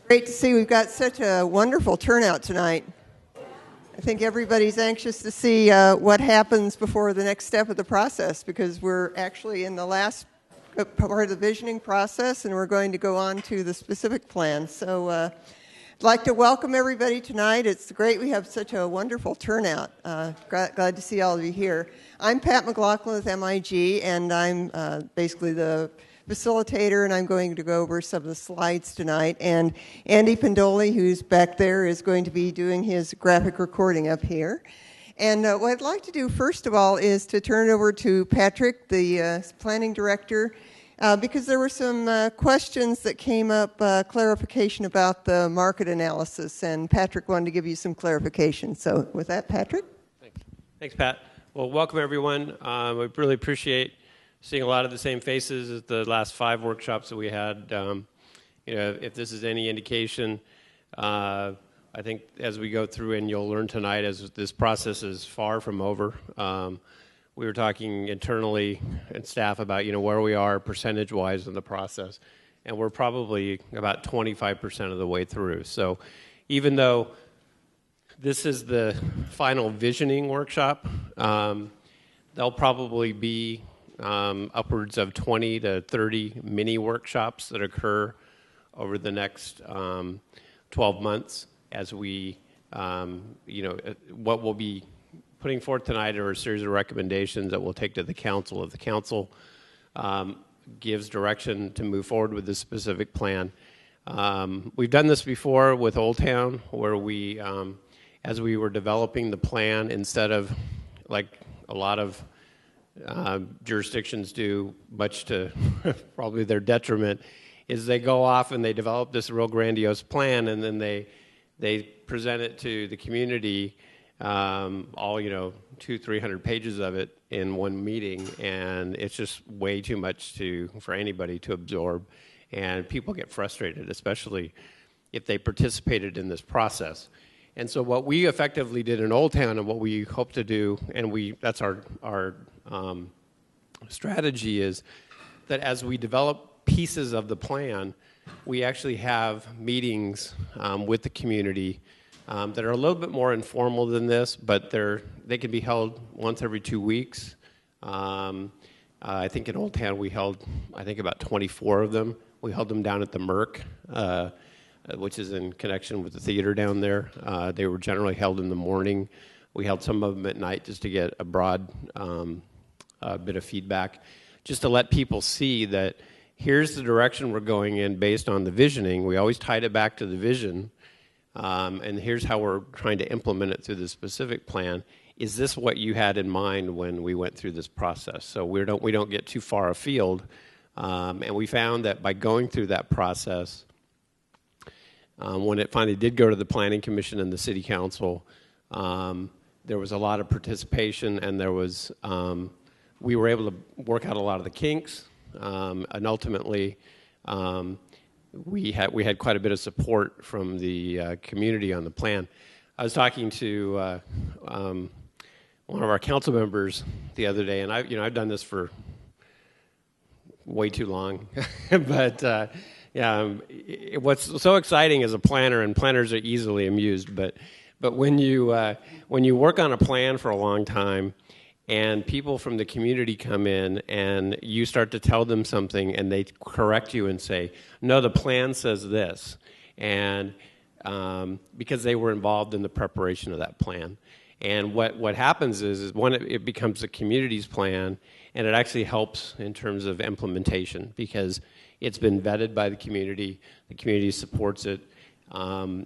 Great to see we've got such a wonderful turnout tonight. I think everybody's anxious to see what happens before the next step of the process, because we're actually in the last part of the visioning process and we're going to go on to the specific plan. So I'd like to welcome everybody tonight. It's great we have such a wonderful turnout. Glad to see all of you here. I'm Pat McLaughlin with MIG, and I'm basically the facilitator, and I'm going to go over some of the slides tonight. And Andy Pendoli, who's back there, is going to be doing his graphic recording up here. And what I'd like to do, first of all, is to turn it over to Patrick, the planning director, because there were some questions that came up, clarification about the market analysis, and Patrick wanted to give you some clarification. So with that, Patrick? Thanks, Pat. Well, welcome, everyone. We really appreciate seeing a lot of the same faces as the last 5 workshops that we had. If this is any indication, I think as we go through, and you'll learn tonight, as this process is far from over. We were talking internally and staff about where we are percentage-wise in the process, and we're probably about 25% of the way through. So even though this is the final visioning workshop, there'll probably be upwards of 20 to 30 mini workshops that occur over the next 12 months as we, what we'll be putting forth tonight are a series of recommendations that we'll take to the council. If the council gives direction to move forward with this specific plan. We've done this before with Old Town, where we, as we were developing the plan, instead of like a lot of jurisdictions do, much to probably their detriment, is they go off and they develop this real grandiose plan, and then they present it to the community, all 200-300 pages of it in one meeting, and it's just way too much for anybody to absorb, and people get frustrated, especially if they participated in this process. And so what we effectively did in Old Town, and what we hope to do, and that's our strategy, is that as we develop pieces of the plan, we actually have meetings with the community that are a little bit more informal than this, but they can be held once every 2 weeks. I think in Old Town we held, about 24 of them. We held them down at the Merc, which is in connection with the theater down there. They were generally held in the morning. We held some of them at night just to get a broad bit of feedback, just to let people see that here's the direction we're going in based on the visioning. We always tied it back to the vision, and here's how we're trying to implement it through the specific plan. Is this what you had in mind when we went through this process? So we don't get too far afield, and we found that by going through that process, when it finally did go to the Planning Commission and the City Council, there was a lot of participation, and there was we were able to work out a lot of the kinks, and ultimately we had quite a bit of support from the community on the plan. I was talking to one of our council members the other day, and I've done this for way too long, but what's so exciting as a planner, and planners are easily amused, but when you work on a plan for a long time, and people from the community come in and you start to tell them something and they correct you and say, no, the plan says this, and because they were involved in the preparation of that plan. And what happens is when it becomes the community's plan, and it actually helps in terms of implementation because it's been vetted by the community supports it, and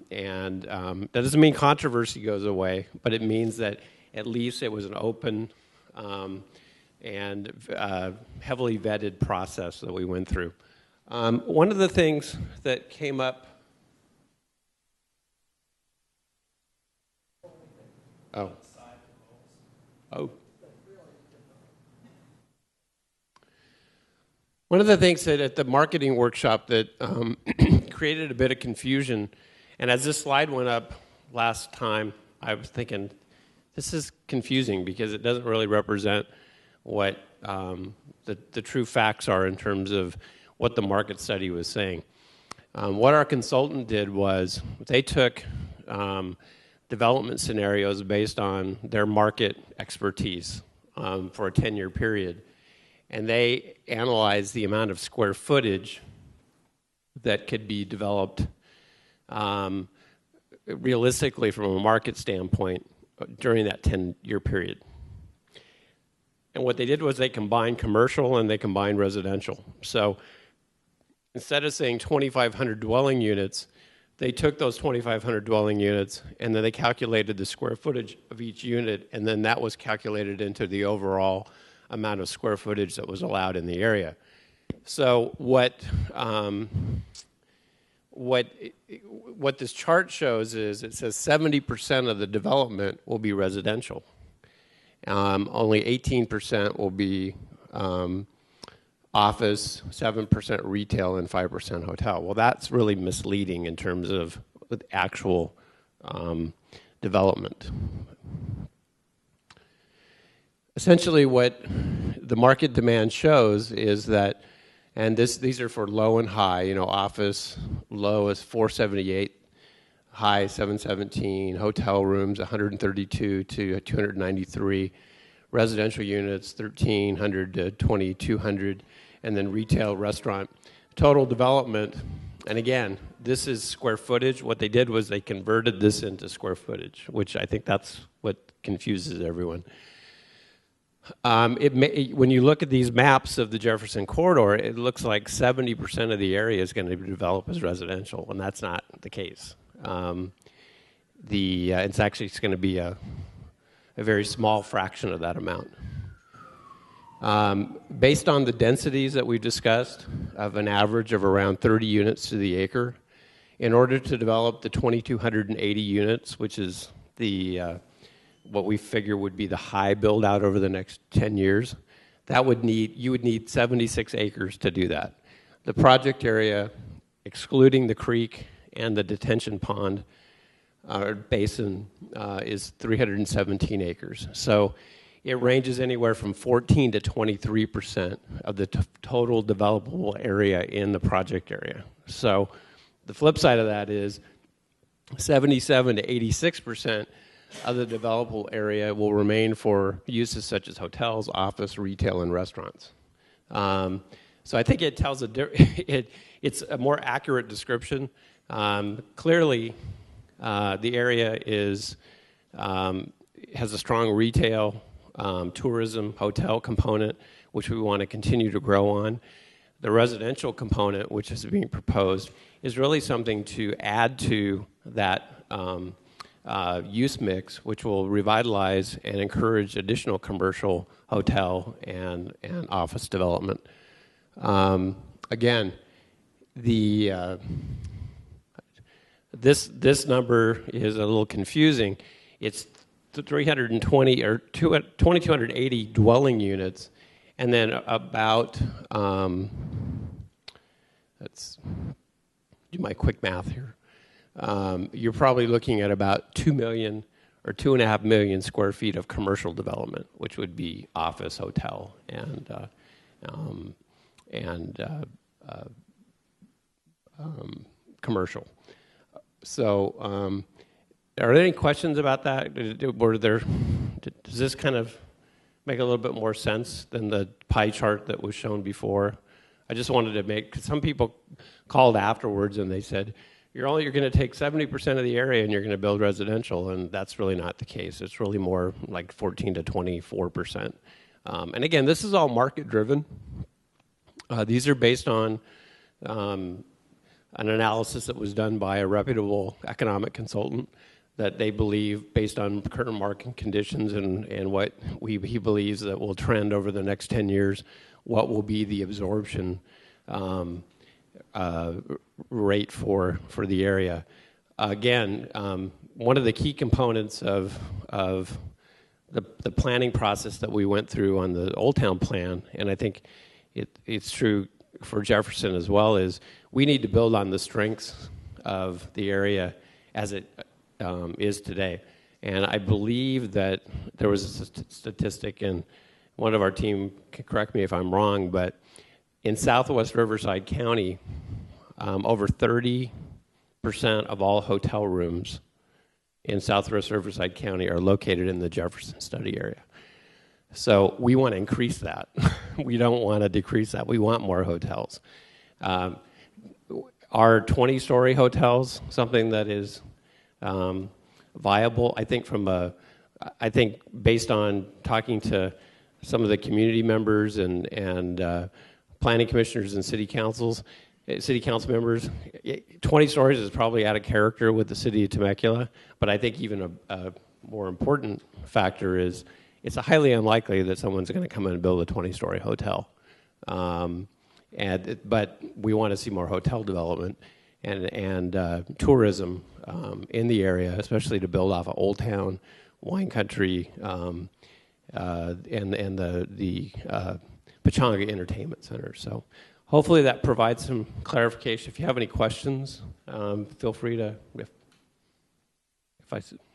that doesn't mean controversy goes away, but it means that at least it was an open and heavily vetted process that we went through. One of the things that came up. One of the things that at the marketing workshop that created a bit of confusion, and as this slide went up last time, I was thinking, this is confusing because it doesn't really represent what the true facts are in terms of what the market study was saying. What our consultant did was they took development scenarios based on their market expertise for a 10-year period, and they analyzed the amount of square footage that could be developed realistically from a market standpoint during that 10-year period. And what they did was they combined commercial and they combined residential. So instead of saying 2,500 dwelling units, they took those 2,500 dwelling units and then they calculated the square footage of each unit, and then that was calculated into the overall amount of square footage that was allowed in the area. So what this chart shows is it says 70% of the development will be residential. Only 18% will be office, 7% retail, and 5% hotel. Well, that's really misleading in terms of actual development. Essentially, what the market demand shows is that, and these are for low and high, office low is 478, high 717, hotel rooms 132 to 293, residential units 1,300 to 2,200, and then retail, restaurant. Total development, and again, this is square footage. What they did was they converted this into square footage, which I think that's what confuses everyone. When you look at these maps of the Jefferson corridor, it looks like 70% of the area is going to be developed as residential, and that's not the case. It's actually going to be a very small fraction of that amount. Based on the densities that we've discussed of an average of around 30 units to the acre, in order to develop the 2,280 units, which is what we figure would be the high build out over the next 10 years, you would need 76 acres to do that. The project area, excluding the creek and the detention pond or basin, is 317 acres. So it ranges anywhere from 14 to 23% of the total developable area in the project area. So the flip side of that is 77 to 86% of the developable area will remain for uses such as hotels, office, retail, and restaurants. So I think it tells it's a more accurate description. Clearly, the area has a strong retail, tourism, hotel component, which we want to continue to grow on. The residential component, which is being proposed, is really something to add to that use mix, which will revitalize and encourage additional commercial, hotel, and office development. Again, this number is a little confusing. It's 320 or 2,280 dwelling units, and then about let's do my quick math here. You're probably looking at about 2 million or 2.5 million square feet of commercial development, which would be office, hotel, and commercial. So, are there any questions about that? Does this kind of make a little bit more sense than the pie chart that was shown before? I just wanted to because some people called afterwards and they said, you're going to take 70% of the area and you're going to build residential, and that's really not the case. It's really more like 14 to 24%. And again, this is all market driven. These are based on an analysis that was done by a reputable economic consultant that they believe, based on current market conditions and what he believes that will trend over the next 10 years, what will be the absorption rate for the area. Again, one of the key components of the planning process that we went through on the Old Town plan, and I think it's true for Jefferson as well, is we need to build on the strengths of the area as it is today. And I believe that there was a statistic, and one of our team can correct me if I'm wrong, but in Southwest Riverside County, over 30% of all hotel rooms in Southwest Riverside County are located in the Jefferson study area. So we want to increase that. We don't want to decrease that. We want more hotels. Are 20-story hotels something that is viable? I think based on talking to some of the community members and planning commissioners and city council members, 20 stories is probably out of character with the city of Temecula, but I think even a more important factor is it's highly unlikely that someone's going to come in and build a 20-story hotel. But we want to see more hotel development and tourism in the area, especially to build off of Old Town, wine country, and the Pechanga Entertainment Center. So hopefully that provides some clarification. If you have any questions, feel free to.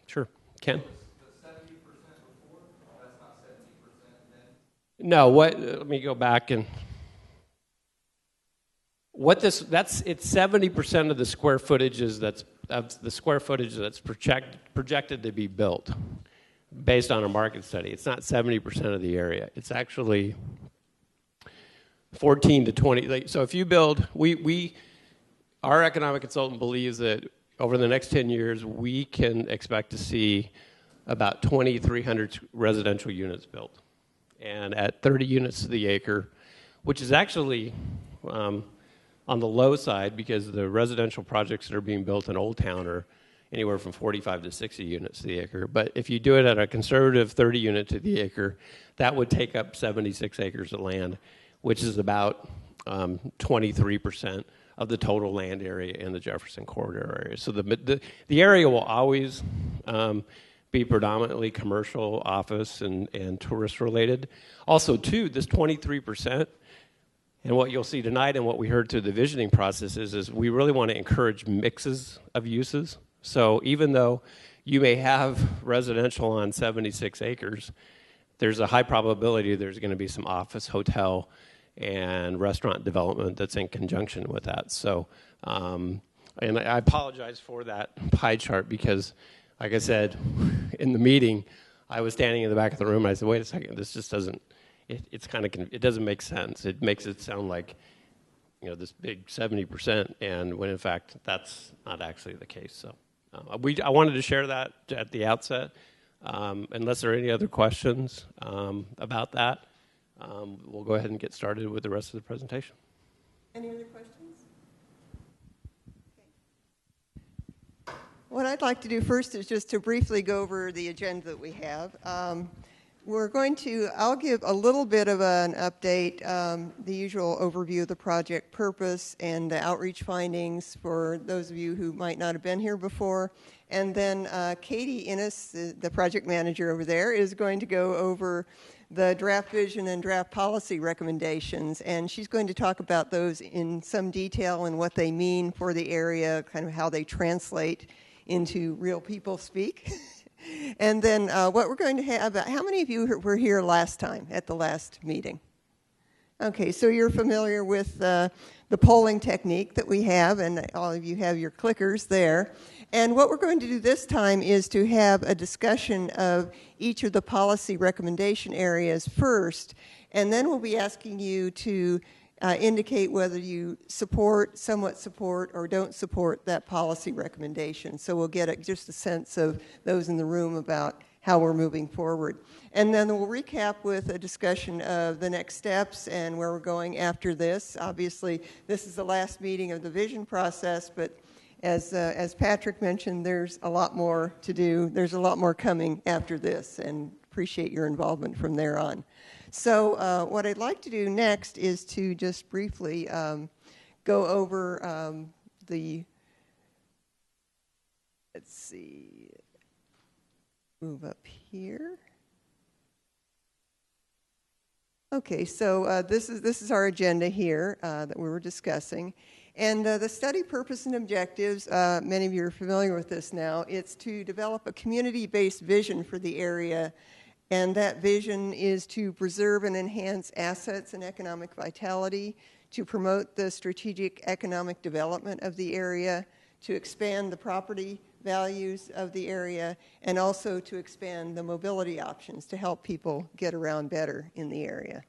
Sure, Ken. No, let me go back and it's 70% of the square footage that's projected to be built based on a market study. It's not 70% of the area. It's actually 14 to 20. So if you build, our economic consultant believes that over the next 10 years, we can expect to see about 2,300 residential units built. And at 30 units to the acre, which is actually on the low side because the residential projects that are being built in Old Town are anywhere from 45 to 60 units to the acre. But if you do it at a conservative 30 unit to the acre, that would take up 76 acres of land, which is about 23% of the total land area in the Jefferson corridor area. So the area will always be predominantly commercial, office, and tourist related. Also, too, this 23%, and what you'll see tonight and what we heard through the visioning process is we really want to encourage mixes of uses. So even though you may have residential on 76 acres, there's a high probability there's going to be some office, hotel, and restaurant development that's in conjunction with that. So, and I apologize for that pie chart because, like I said, in the meeting, I was standing in the back of the room and I said, wait a second, this just doesn't, it doesn't make sense. It makes it sound like, this big 70%, and when in fact, that's not actually the case. So I wanted to share that at the outset. Unless there are any other questions about that, we'll go ahead and get started with the rest of the presentation. Any other questions? What I'd like to do first is just to briefly go over the agenda that we have. I'll give a little bit of an update, the usual overview of the project purpose and the outreach findings for those of you who might not have been here before. And then Katie Innes, the project manager over there, is going to go over the draft vision and draft policy recommendations. And she's going to talk about those in some detail and what they mean for the area, kind of how they translate into real people speak. And then what we're going to have, how many of you were here last time at the last meeting? Okay, so you're familiar with the polling technique that we have, and all of you have your clickers there. And what we're going to do this time is to have a discussion of each of the policy recommendation areas first, and then we'll be asking you to indicate whether you somewhat support, or don't support that policy recommendation. So we'll get just a sense of those in the room about how we're moving forward. And then we'll recap with a discussion of the next steps and where we're going after this. Obviously, this is the last meeting of the vision process, but as Patrick mentioned, there's a lot more to do. There's a lot more coming after this, and appreciate your involvement from there on. So what I'd like to do next is to just briefly go over let's see, move up here. Okay, so this is our agenda here that we were discussing. And the study purpose and objectives, many of you are familiar with this now. It's to develop a community-based vision for the area, and that vision is to preserve and enhance assets and economic vitality, to promote the strategic economic development of the area, to expand the property values of the area, and also to expand the mobility options to help people get around better in the area.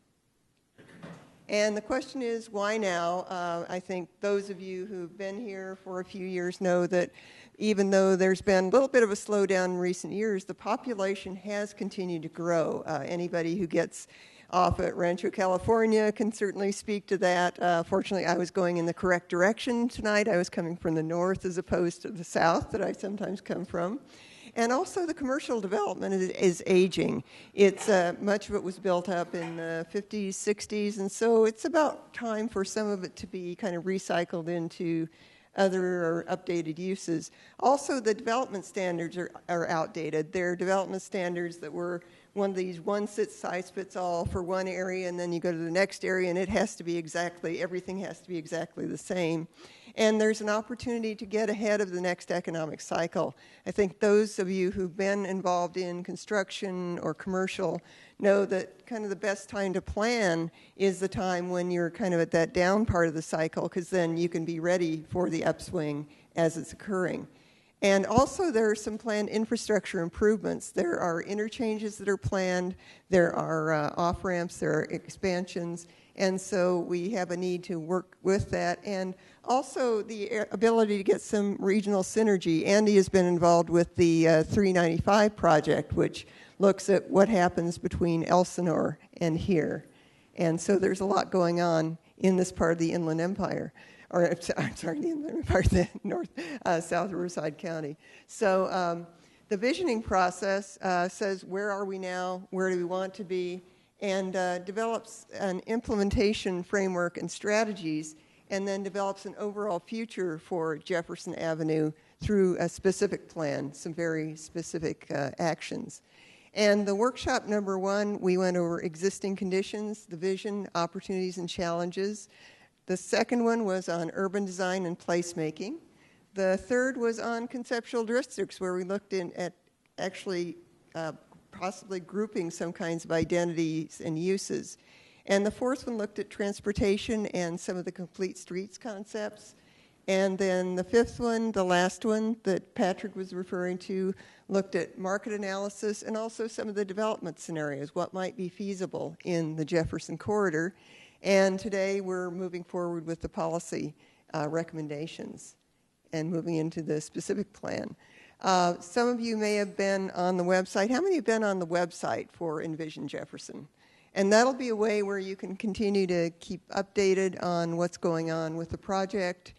And the question is, why now? I think those of you who've been here for a few years know that even though there's been a little bit of a slowdown in recent years, the population has continued to grow. Anybody who gets off at Rancho California can certainly speak to that. Fortunately, I was going in the correct direction tonight. I was coming from the north as opposed to the south that I sometimes come from. And also the commercial development is aging. It's much of it was built up in the 50s, 60s, and so it's about time for some of it to be kind of recycled into other or updated uses. Also, the development standards are outdated. They're development standards that were one of these one-size-fits-all for one area, and then you go to the next area, and it has to be everything has to be exactly the same. And there's an opportunity to get ahead of the next economic cycle. I think those of you who've been involved in construction or commercial know that kind of the best time to plan is the time when you're kind of at that down part of the cycle, because then you can be ready for the upswing as it's occurring. And also there are some planned infrastructure improvements. There are interchanges that are planned, there are off-ramps, there are expansions, and so we have a need to work with that. And also the ability to get some regional synergy. Andy has been involved with the 395 project, which looks at what happens between Elsinore and here. And so there's a lot going on in this part of the Inland Empire. Or I'm sorry, the inland part of the South Riverside County. So the visioning process says where are we now, where do we want to be, and develops an implementation framework and strategies, and then develops an overall future for Jefferson Avenue through a specific plan, some very specific actions. And the workshop number 1, we went over existing conditions, the vision, opportunities, and challenges. The second one was on urban design and placemaking. The third was on conceptual districts, where we looked at actually possibly grouping some kinds of identities and uses. And the fourth one looked at transportation and some of the complete streets concepts. And then the fifth one, the last one that Patrick was referring to, looked at market analysis and also some of the development scenarios, what might be feasible in the Jefferson corridor. And today we're moving forward with the policy recommendations and moving into the specific plan. Some of you may have been on the website. How many have been on the website for Envision Jefferson? And that'll be a way where you can continue to keep updated on what's going on with the project.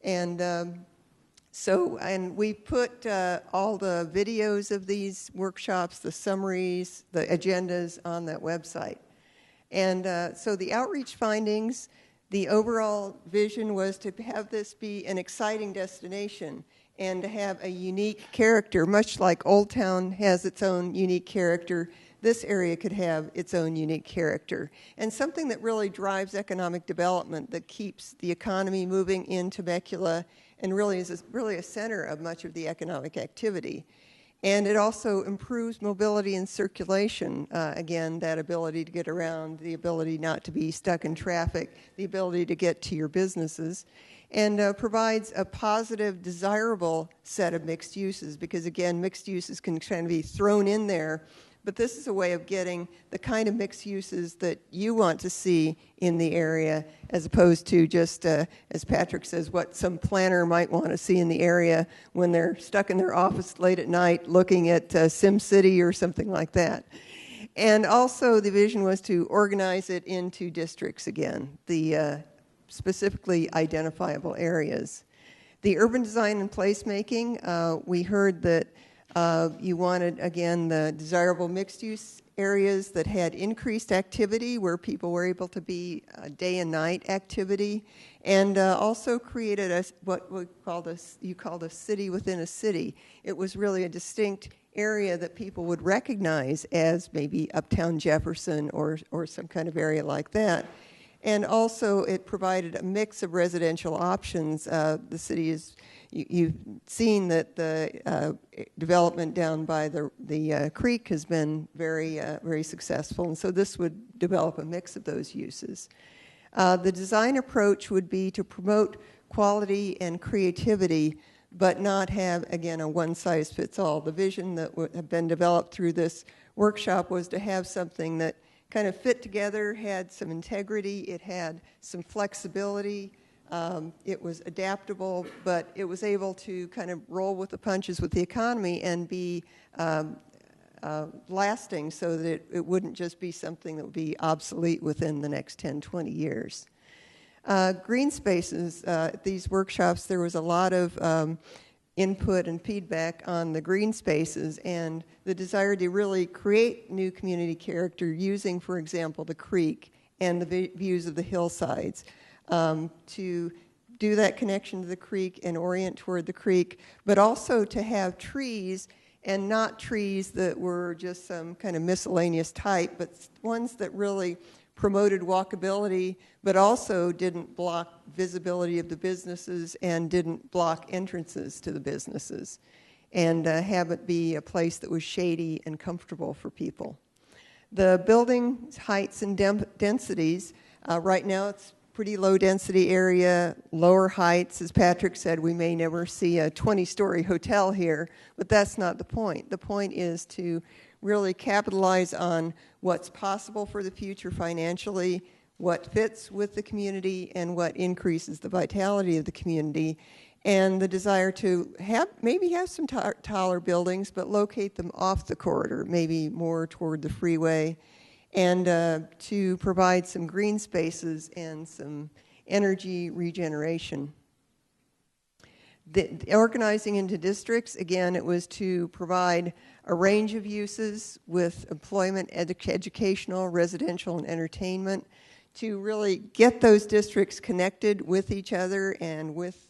And and we put all the videos of these workshops, the summaries, the agendas on that website. And so the outreach findings, the overall vision was to have this be an exciting destination and to have a unique character, much like Old Town has its own unique character. This area could have its own unique character, and something that really drives economic development, that keeps the economy moving in Temecula and really is a center of much of the economic activity. And it also improves mobility and circulation. Again, that ability to get around, the ability not to be stuck in traffic, the ability to get to your businesses, and provides a positive, desirable set of mixed uses, because again, mixed uses can kind of be thrown in there, but this is a way of getting the kind of mixed uses that you want to see in the area, as opposed to just, as Patrick says, what some planner might want to see in the area when they're stuck in their office late at night looking at SimCity or something like that. And also the vision was to organize it into districts again, the specifically identifiable areas. The urban design and placemaking, we heard that you wanted, again, the desirable mixed-use areas that had increased activity, where people were able to be day and night activity, and also created what you called a city within a city. It was really a distinct area that people would recognize as maybe Uptown Jefferson or some kind of area like that. And also it provided a mix of residential options. The city is, you've seen that the development down by the creek has been very successful, and so this would develop a mix of those uses. The design approach would be to promote quality and creativity, but not have, again, a one-size-fits-all. The vision that had been developed through this workshop was to have something that kind of fit together, had some integrity, it had some flexibility, it was adaptable, but it was able to kind of roll with the punches with the economy and be lasting, so that it wouldn't just be something that would be obsolete within the next 10, 20 years. Green spaces, at these workshops, there was a lot of input and feedback on the green spaces and the desire to really create new community character using, for example, the creek and the views of the hillsides. To do that connection to the creek and orient toward the creek, but also to have trees, and not trees that were just some kind of miscellaneous type, but ones that really promoted walkability, but also didn't block visibility of the businesses and didn't block entrances to the businesses, and have it be a place that was shady and comfortable for people. The building heights and densities, right now it's pretty low density area, lower heights. As Patrick said, we may never see a 20-story hotel here, but that's not the point. The point is to really capitalize on what's possible for the future financially, what fits with the community, and what increases the vitality of the community, and the desire to maybe have some taller buildings, but locate them off the corridor, maybe more toward the freeway, and to provide some green spaces and some energy regeneration. The organizing into districts, again, it was to provide a range of uses with employment, educational, residential, and entertainment, to really get those districts connected with each other and with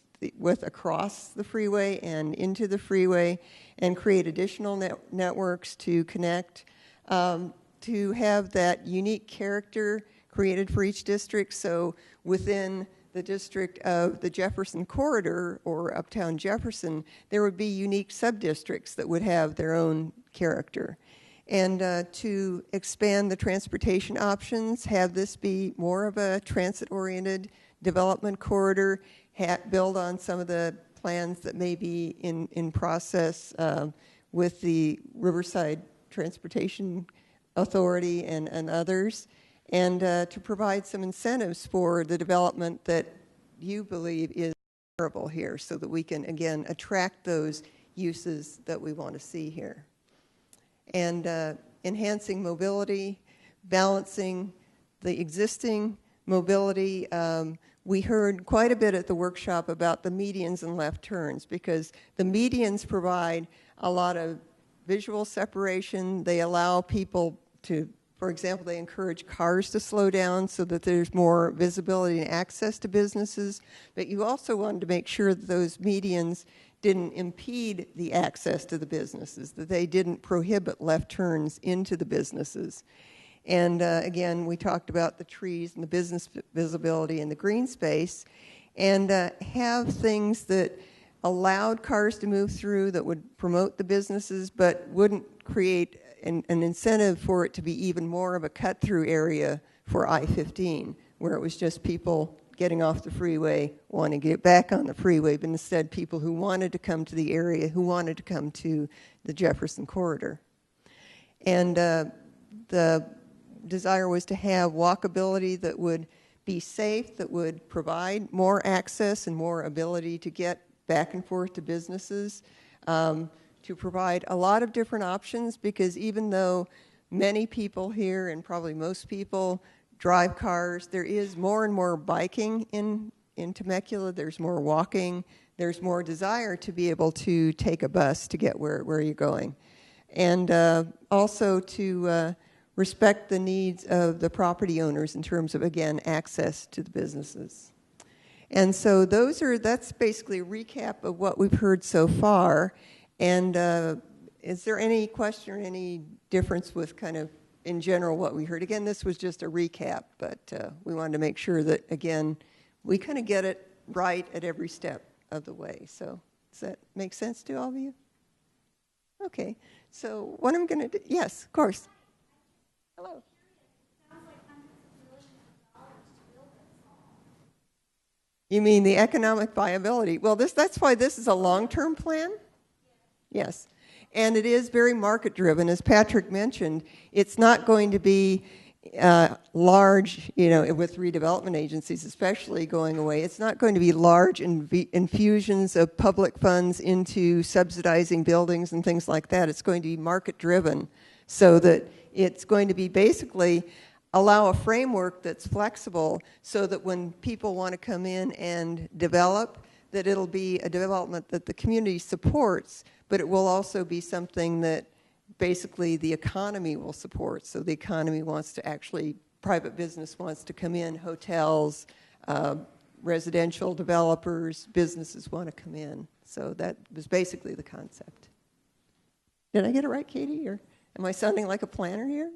across the freeway and into the freeway, and create additional networks to connect, to have that unique character created for each district. So within the district of the Jefferson corridor or Uptown Jefferson, there would be unique sub-districts that would have their own character. And to expand the transportation options, have this be more of a transit-oriented development corridor, build on some of the plans that may be in process with the Riverside Transportation Authority and others, and to provide some incentives for the development that you believe is desirable here, so that we can, again, attract those uses that we want to see here. And enhancing mobility, balancing the existing mobility. We heard quite a bit at the workshop about the medians and left turns, because the medians provide a lot of visual separation. They allow people to, for example, they encourage cars to slow down so that there's more visibility and access to businesses. But you also wanted to make sure that those medians didn't impede the access to the businesses, that they didn't prohibit left turns into the businesses. And again, we talked about the trees and the business visibility and the green space, and have things that allowed cars to move through, that would promote the businesses, but wouldn't create an incentive for it to be even more of a cut-through area for I-15, where it was just people getting off the freeway, wanting to get back on the freeway, but instead people who wanted to come to the area, who wanted to come to the Jefferson corridor. And the desire was to have walkability that would be safe, that would provide more access and more ability to get back and forth to businesses, to provide a lot of different options, because even though many people here, and probably most people, drive cars, there is more and more biking in Temecula, there's more walking, there's more desire to be able to take a bus to get where you're going. And also to respect the needs of the property owners in terms of, again, access to the businesses. And so that's basically a recap of what we've heard so far. And is there any question or any difference with kind of, in general, what we heard? Again, this was just a recap, but we wanted to make sure that, again, we kind of get it right at every step of the way. So does that make sense to all of you? Okay. So what I'm going to do, yes, of course. Hello. You mean the economic viability? Well, that's why this is a long-term plan? Yes. And it is very market-driven. As Patrick mentioned, it's not going to be large, with redevelopment agencies especially going away. It's not going to be large infusions of public funds into subsidizing buildings and things like that. It's going to be market-driven so that it's going to be basically allow a framework that's flexible so that when people want to come in and develop, that it'll be a development that the community supports, but it will also be something that basically the economy will support. So the economy wants to actually, private business wants to come in, hotels, residential developers, businesses want to come in. So that was basically the concept. Did I get it right, Katie? Or am I sounding like a planner here?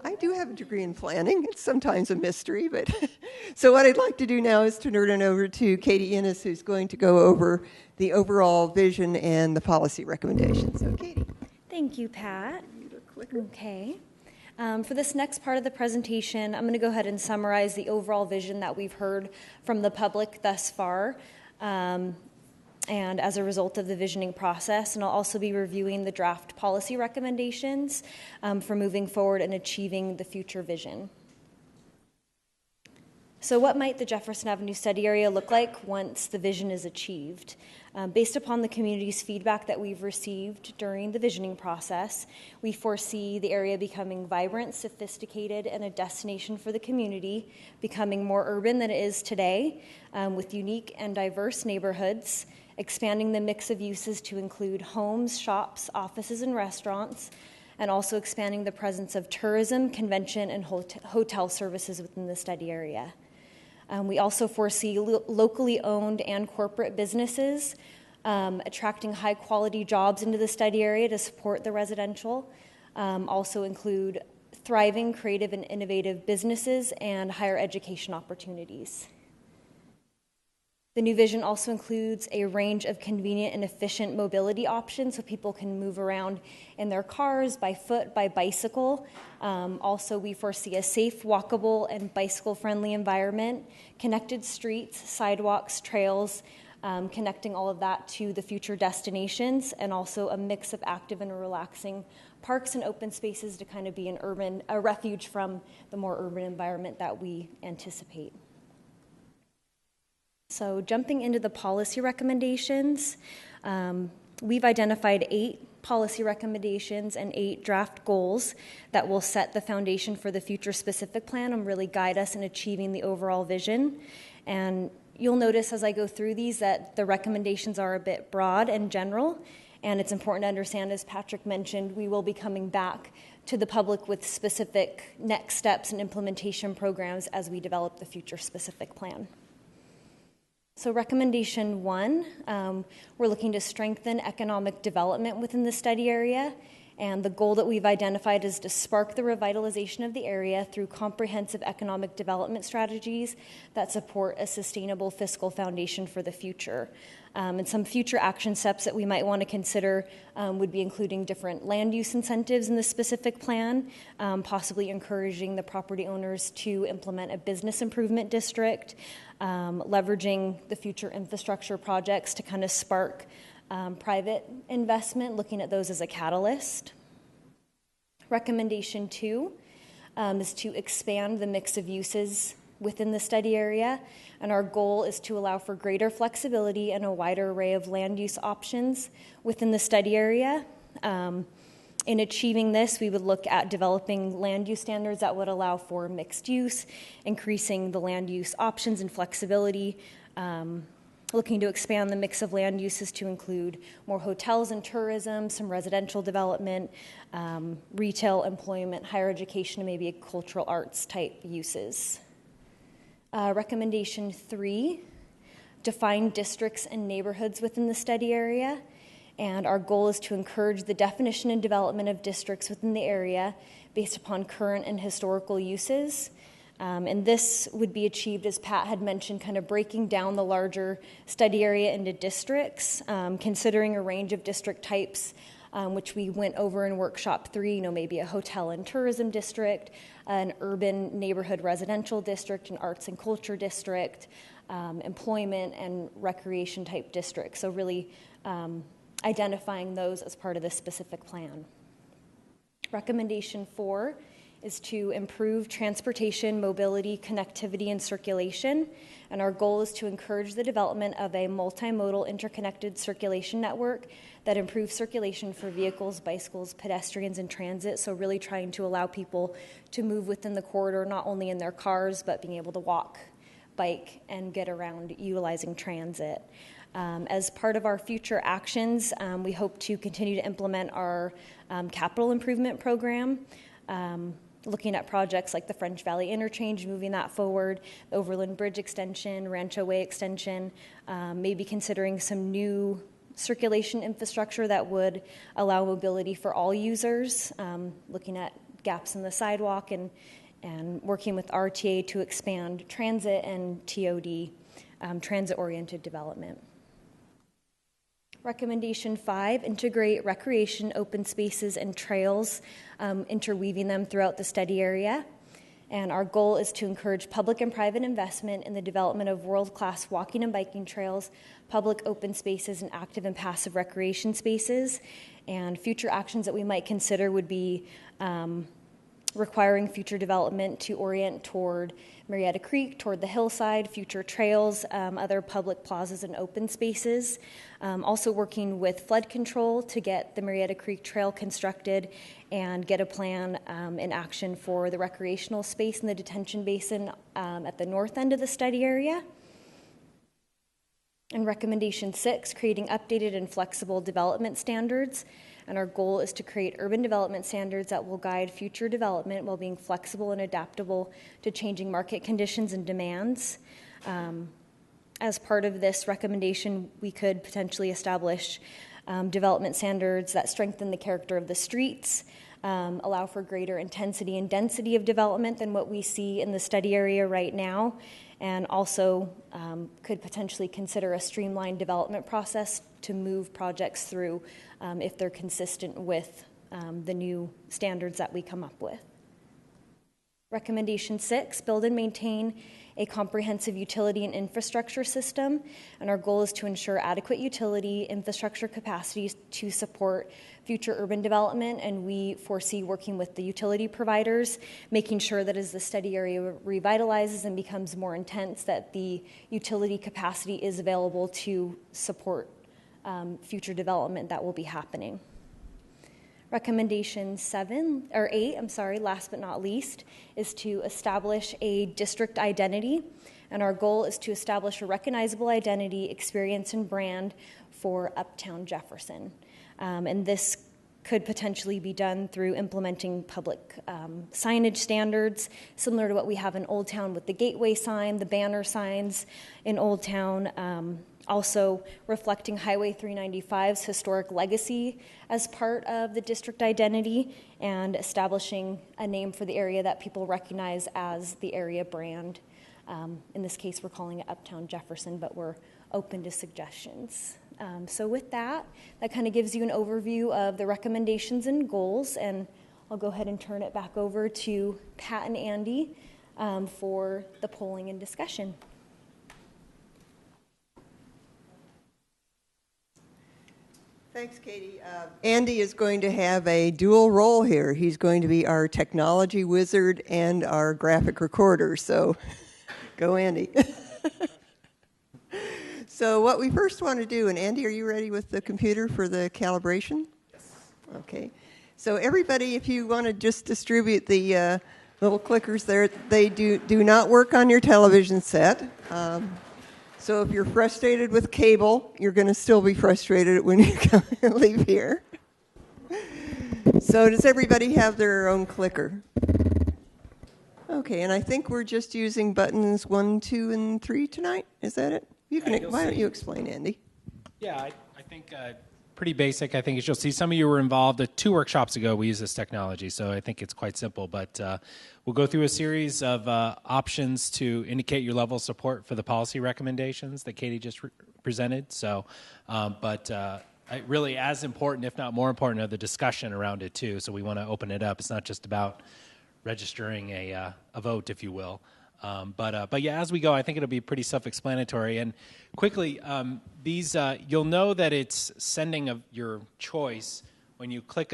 I do have a degree in planning. It's sometimes a mystery, but so what I'd like to do now is to turn it over to Katie Innes, who's going to go over the overall vision and the policy recommendations. So, Katie. Thank you, Pat. Okay. For this next part of the presentation, I'm going to go ahead and summarize the overall vision that we've heard from the public thus far, and as a result of the visioning process. And I'll also be reviewing the draft policy recommendations for moving forward and achieving the future vision. So what might the Jefferson Avenue study area look like once the vision is achieved? Based upon the community's feedback that we've received during the visioning process, we foresee the area becoming vibrant, sophisticated, and a destination for the community, becoming more urban than it is today, with unique and diverse neighborhoods, expanding the mix of uses to include homes, shops, offices, and restaurants, and also expanding the presence of tourism, convention, and hotel services within the study area. We also foresee locally owned and corporate businesses attracting high-quality jobs into the study area to support the residential. Also include thriving, creative, and innovative businesses and higher education opportunities. The new vision also includes a range of convenient and efficient mobility options so people can move around in their cars, by foot, by bicycle. Also, we foresee a safe, walkable, and bicycle-friendly environment, connected streets, sidewalks, trails, connecting all of that to the future destinations, and also a mix of active and relaxing parks and open spaces to kind of be a refuge from the more urban environment that we anticipate. So jumping into the policy recommendations, we've identified 8 policy recommendations and 8 draft goals that will set the foundation for the future specific plan and really guide us in achieving the overall vision. And you'll notice as I go through these that the recommendations are a bit broad and general, and it's important to understand, as Patrick mentioned, we will be coming back to the public with specific next steps and implementation programs as we develop the future specific plan. So recommendation 1, we're looking to strengthen economic development within the study area, and the goal that we've identified is to spark the revitalization of the area through comprehensive economic development strategies that support a sustainable fiscal foundation for the future. And some future action steps that we might want to consider would be including different land use incentives in the specific plan, possibly encouraging the property owners to implement a business improvement district, leveraging the future infrastructure projects to kind of spark private investment, looking at those as a catalyst. Recommendation 2 is to expand the mix of uses within the study area, and our goal is to allow for greater flexibility and a wider array of land use options within the study area. In achieving this, we would look at developing land use standards that would allow for mixed use, increasing the land use options and flexibility, looking to expand the mix of land uses to include more hotels and tourism, some residential development, retail, employment, higher education, and maybe cultural arts type uses. Recommendation 3, define districts and neighborhoods within the study area. And our goal is to encourage the definition and development of districts within the area based upon current and historical uses. And this would be achieved, as Pat had mentioned, kind of breaking down the larger study area into districts, considering a range of district types which we went over in workshop 3, maybe a hotel and tourism district, an urban neighborhood residential district, an arts and culture district, employment and recreation type districts. So really identifying those as part of this specific plan. Recommendation 4 is to improve transportation, mobility, connectivity, and circulation. And our goal is to encourage the development of a multimodal interconnected circulation network that improves circulation for vehicles, bicycles, pedestrians, and transit. So really trying to allow people to move within the corridor, not only in their cars, but being able to walk, bike, and get around utilizing transit. As part of our future actions, we hope to continue to implement our capital improvement program, looking at projects like the French Valley Interchange, moving that forward, the Overland Bridge extension, Rancho Way extension, maybe considering some new circulation infrastructure that would allow mobility for all users, looking at gaps in the sidewalk and working with RTA to expand transit and TOD, transit-oriented development. Recommendation 5, integrate recreation, open spaces, and trails, interweaving them throughout the study area. And our goal is to encourage public and private investment in the development of world-class walking and biking trails, public open spaces, and active and passive recreation spaces. And future actions that we might consider would be requiring future development to orient toward Marietta Creek, toward the hillside, future trails, other public plazas and open spaces. Also working with flood control to get the Marietta Creek Trail constructed and get a plan in action for the recreational space in the detention basin at the north end of the study area. And recommendation 6, creating updated and flexible development standards. And our goal is to create urban development standards that will guide future development while being flexible and adaptable to changing market conditions and demands. As part of this recommendation, we could potentially establish development standards that strengthen the character of the streets, allow for greater intensity and density of development than what we see in the study area right now, and also could potentially consider a streamlined development process to move projects through if they're consistent with the new standards that we come up with. Recommendation 6, build and maintain a comprehensive utility and infrastructure system, and our goal is to ensure adequate utility infrastructure capacity to support future urban development, and we foresee working with the utility providers, making sure that as the study area revitalizes and becomes more intense, that the utility capacity is available to support future development that will be happening. Recommendation 8, last but not least, is to establish a district identity. And our goal is to establish a recognizable identity, experience, and brand for Uptown Jefferson. And this could potentially be done through implementing public signage standards, similar to what we have in Old Town with the gateway sign, the banner signs in Old Town, also reflecting Highway 395's historic legacy as part of the district identity and establishing a name for the area that people recognize as the area brand. In this case, we're calling it Uptown Jefferson, but we're open to suggestions. So with that kind of gives you an overview of the recommendations and goals, and I'll go ahead and turn it back over to Pat and Andy for the polling and discussion. Thanks, Katie. Andy is going to have a dual role here. He's going to be our technology wizard and our graphic recorder, so go Andy. So what we first want to do, and Andy, are you ready with the computer for the calibration? Yes. Okay. So everybody, if you want to just distribute the little clickers there, they do not work on your television set. So if you're frustrated with cable, you're going to still be frustrated when you leave here. So does everybody have their own clicker? Okay, and I think we're just using buttons 1, 2, and 3 tonight. Is that it? Why don't you explain, Andy? Yeah, I think pretty basic. I think as you'll see, some of you were involved. 2 workshops ago, we used this technology, so I think it's quite simple. But we'll go through a series of options to indicate your level of support for the policy recommendations that Katie just presented. So, really as important, if not more important, are the discussion around it too. So we want to open it up. It's not just about registering a vote, if you will. But yeah, as we go, I think it'll be pretty self-explanatory. And quickly, these you'll know that it's sending of your choice when you click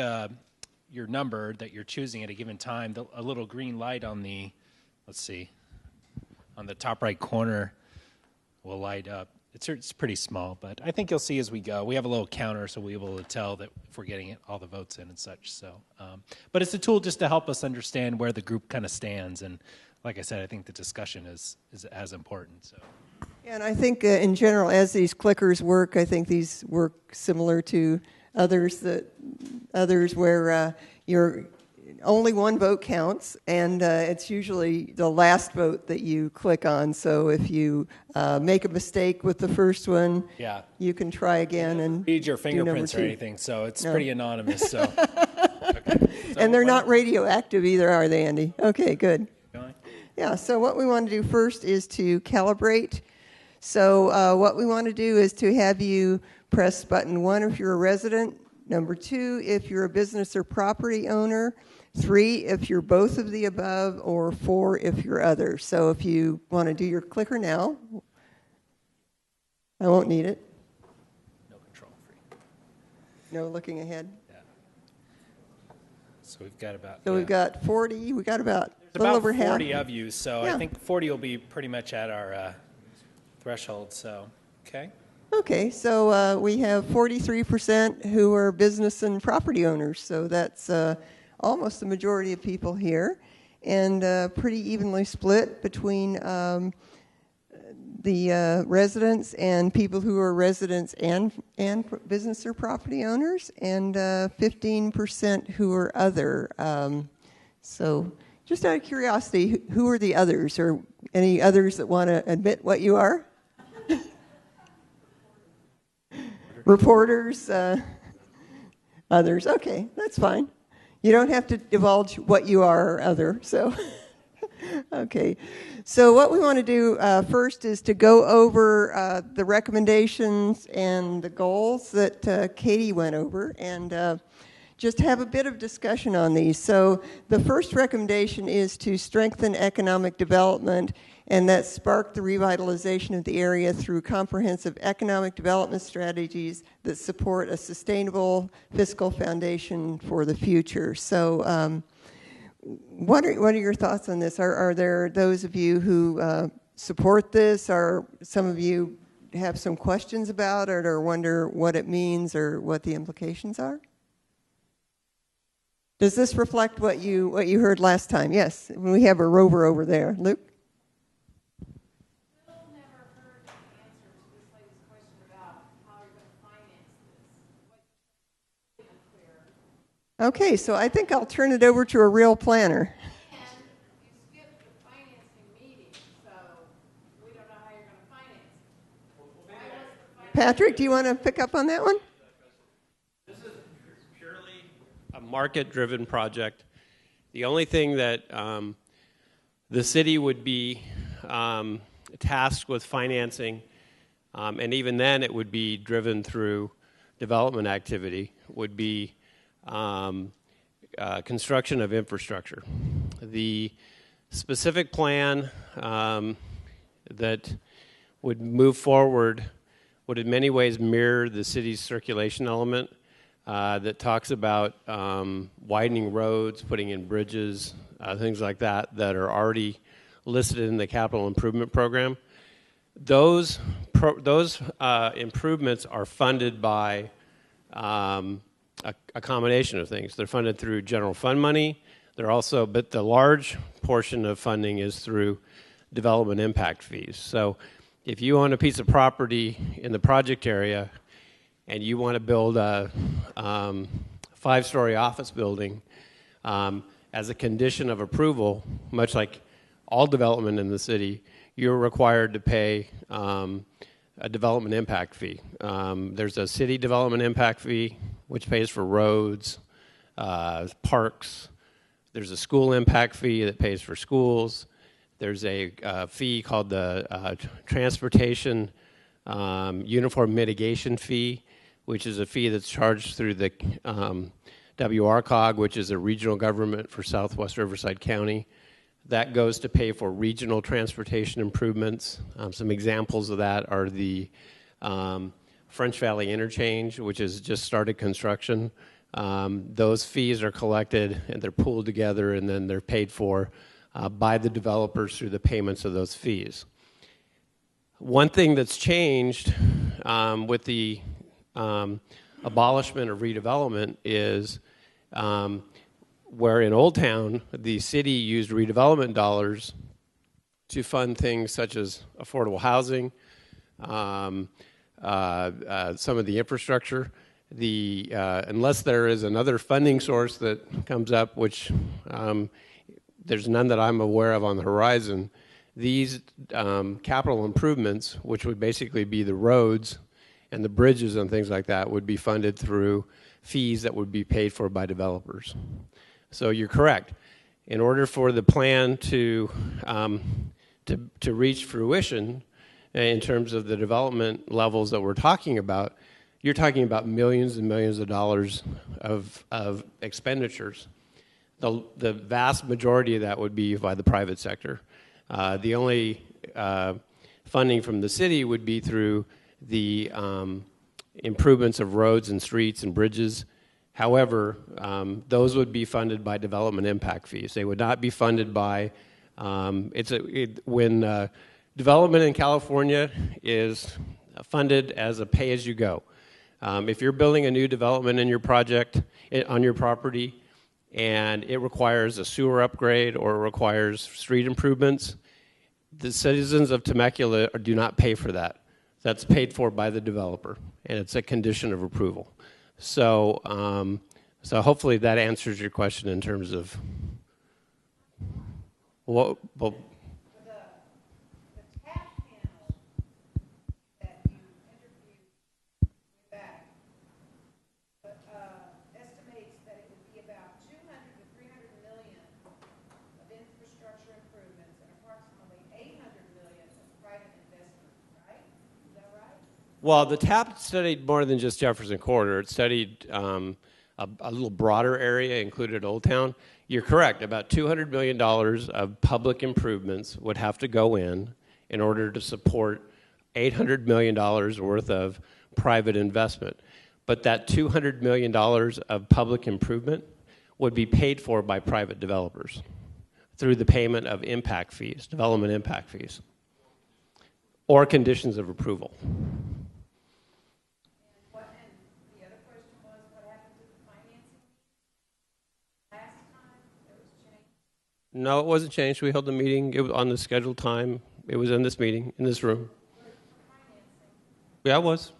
your number that you're choosing at a given time. A little green light on the, let's see, on the top right corner will light up. It's pretty small, but I think you'll see as we go. We have a little counter, so we'll be able to tell that if we're getting all the votes in and such. So, but it's a tool just to help us understand where the group kind of stands. And like I said, I think the discussion is as important. So. And I think in general, as these clickers work, I think these work similar to others where you're only one vote counts, and it's usually the last vote that you click on. So if you make a mistake with the first one, you can try again and read your fingerprints or anything. So it's pretty anonymous. So, okay. So and they're not radioactive either, are they, Andy? Okay, good. Going? Yeah. So what we want to do first is to calibrate. So what we want to do is to have you press button 1 if you're a resident, number 2 if you're a business or property owner, 3 if you're both of the above, or 4 if you're other. So if you want to do your clicker now, I won't need it. No control free. No looking ahead. Yeah. So we've got about. So we've got 40. We got about There's a little about over 40 half. of you. So I think 40 will be pretty much at our threshold. So okay. Okay, so we have 43% who are business and property owners. So that's almost the majority of people here, and pretty evenly split between the residents and people who are residents and business or property owners, and 15% who are other. So just out of curiosity, who are the others, or any others that want to admit what you are? Reporters, others. Okay, that's fine. You don't have to divulge what you are or other. So, okay. So what we want to do first is to go over the recommendations and the goals that Katie went over, and just have a bit of discussion on these. So the first recommendation is to strengthen economic development, and that sparked the revitalization of the area through comprehensive economic development strategies that support a sustainable fiscal foundation for the future. So what are your thoughts on this? Are there those of you who support this? Are some of you have some questions about it or wonder what it means or what the implications are? Does this reflect what you heard last time? Yes, we have a rover over there. Luke? Okay, so I think I'll turn it over to a real planner. And you skipped the financing meeting, so we don't know how you're going to finance it. Patrick, do you want to pick up on that one? This is purely a market-driven project. The only thing that the city would be tasked with financing, and even then it would be driven through development activity, would be construction of infrastructure. The specific plan that would move forward would in many ways mirror the city's circulation element that talks about widening roads, putting in bridges, things like that that are already listed in the capital improvement program. Those improvements are funded by a combination of things. They're funded through general fund money. They're also, but the large portion of funding is through development impact fees. So if you own a piece of property in the project area and you want to build a 5-story office building as a condition of approval, much like all development in the city, you're required to pay a development impact fee. There's a city development impact fee, which pays for roads, parks. There's a school impact fee that pays for schools. There's a fee called the Transportation Uniform Mitigation Fee, which is a fee that's charged through the WRCOG, which is a regional government for Southwest Riverside County. That goes to pay for regional transportation improvements. Some examples of that are the French Valley Interchange, which has just started construction. Those fees are collected and they're pooled together, and then they're paid for by the developers through the payments of those fees. One thing that's changed with the abolishment of redevelopment is where in Old Town, the city used redevelopment dollars to fund things such as affordable housing, some of the infrastructure. Unless there is another funding source that comes up, which there's none that I'm aware of on the horizon, these capital improvements, which would basically be the roads and the bridges and things like that, would be funded through fees that would be paid for by developers. So you're correct. In order for the plan to reach fruition in terms of the development levels that we're talking about, you're talking about millions and millions of dollars of expenditures. The vast majority of that would be by the private sector. The only funding from the city would be through the improvements of roads and streets and bridges. However, those would be funded by development impact fees. They would not be funded by, when development in California is funded as a pay-as-you-go. If you're building a new development in your project, on your property, and it requires a sewer upgrade or it requires street improvements, the citizens of Temecula do not pay for that. That's paid for by the developer, and it's a condition of approval. So, hopefully that answers your question in terms of what. Well, The tap panel that you interviewed back estimates that it would be about 200 to 300 million of infrastructure improvements and approximately 800 million of private investment, right? Is that right? well, the TAP studied more than just Jefferson Corridor. It studied a little broader area, included Old Town. You're correct. About $200 million of public improvements would have to go in order to support $800 million worth of private investment. But that $200 million of public improvement would be paid for by private developers through the payment of impact fees, development impact fees, or conditions of approval. And the other question was, what happened to the financing? Last time it was changed. No, it wasn't changed. We held the meeting. It was on the scheduled time. It was in this meeting, in this room. Yeah, it was.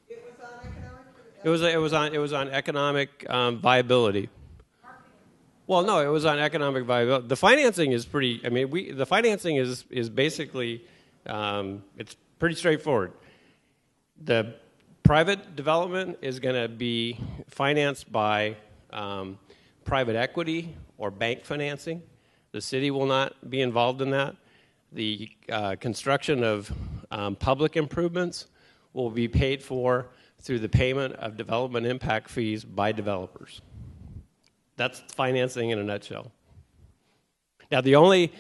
It was on economic. It was on economic viability. Well, no, it was on economic viability. The financing is pretty. I mean, the financing is basically it's pretty straightforward. The private development is going to be financed by private equity or bank financing. The city will not be involved in that. The construction of public improvements will be paid for through the payment of development impact fees by developers. That's financing in a nutshell. Now, the only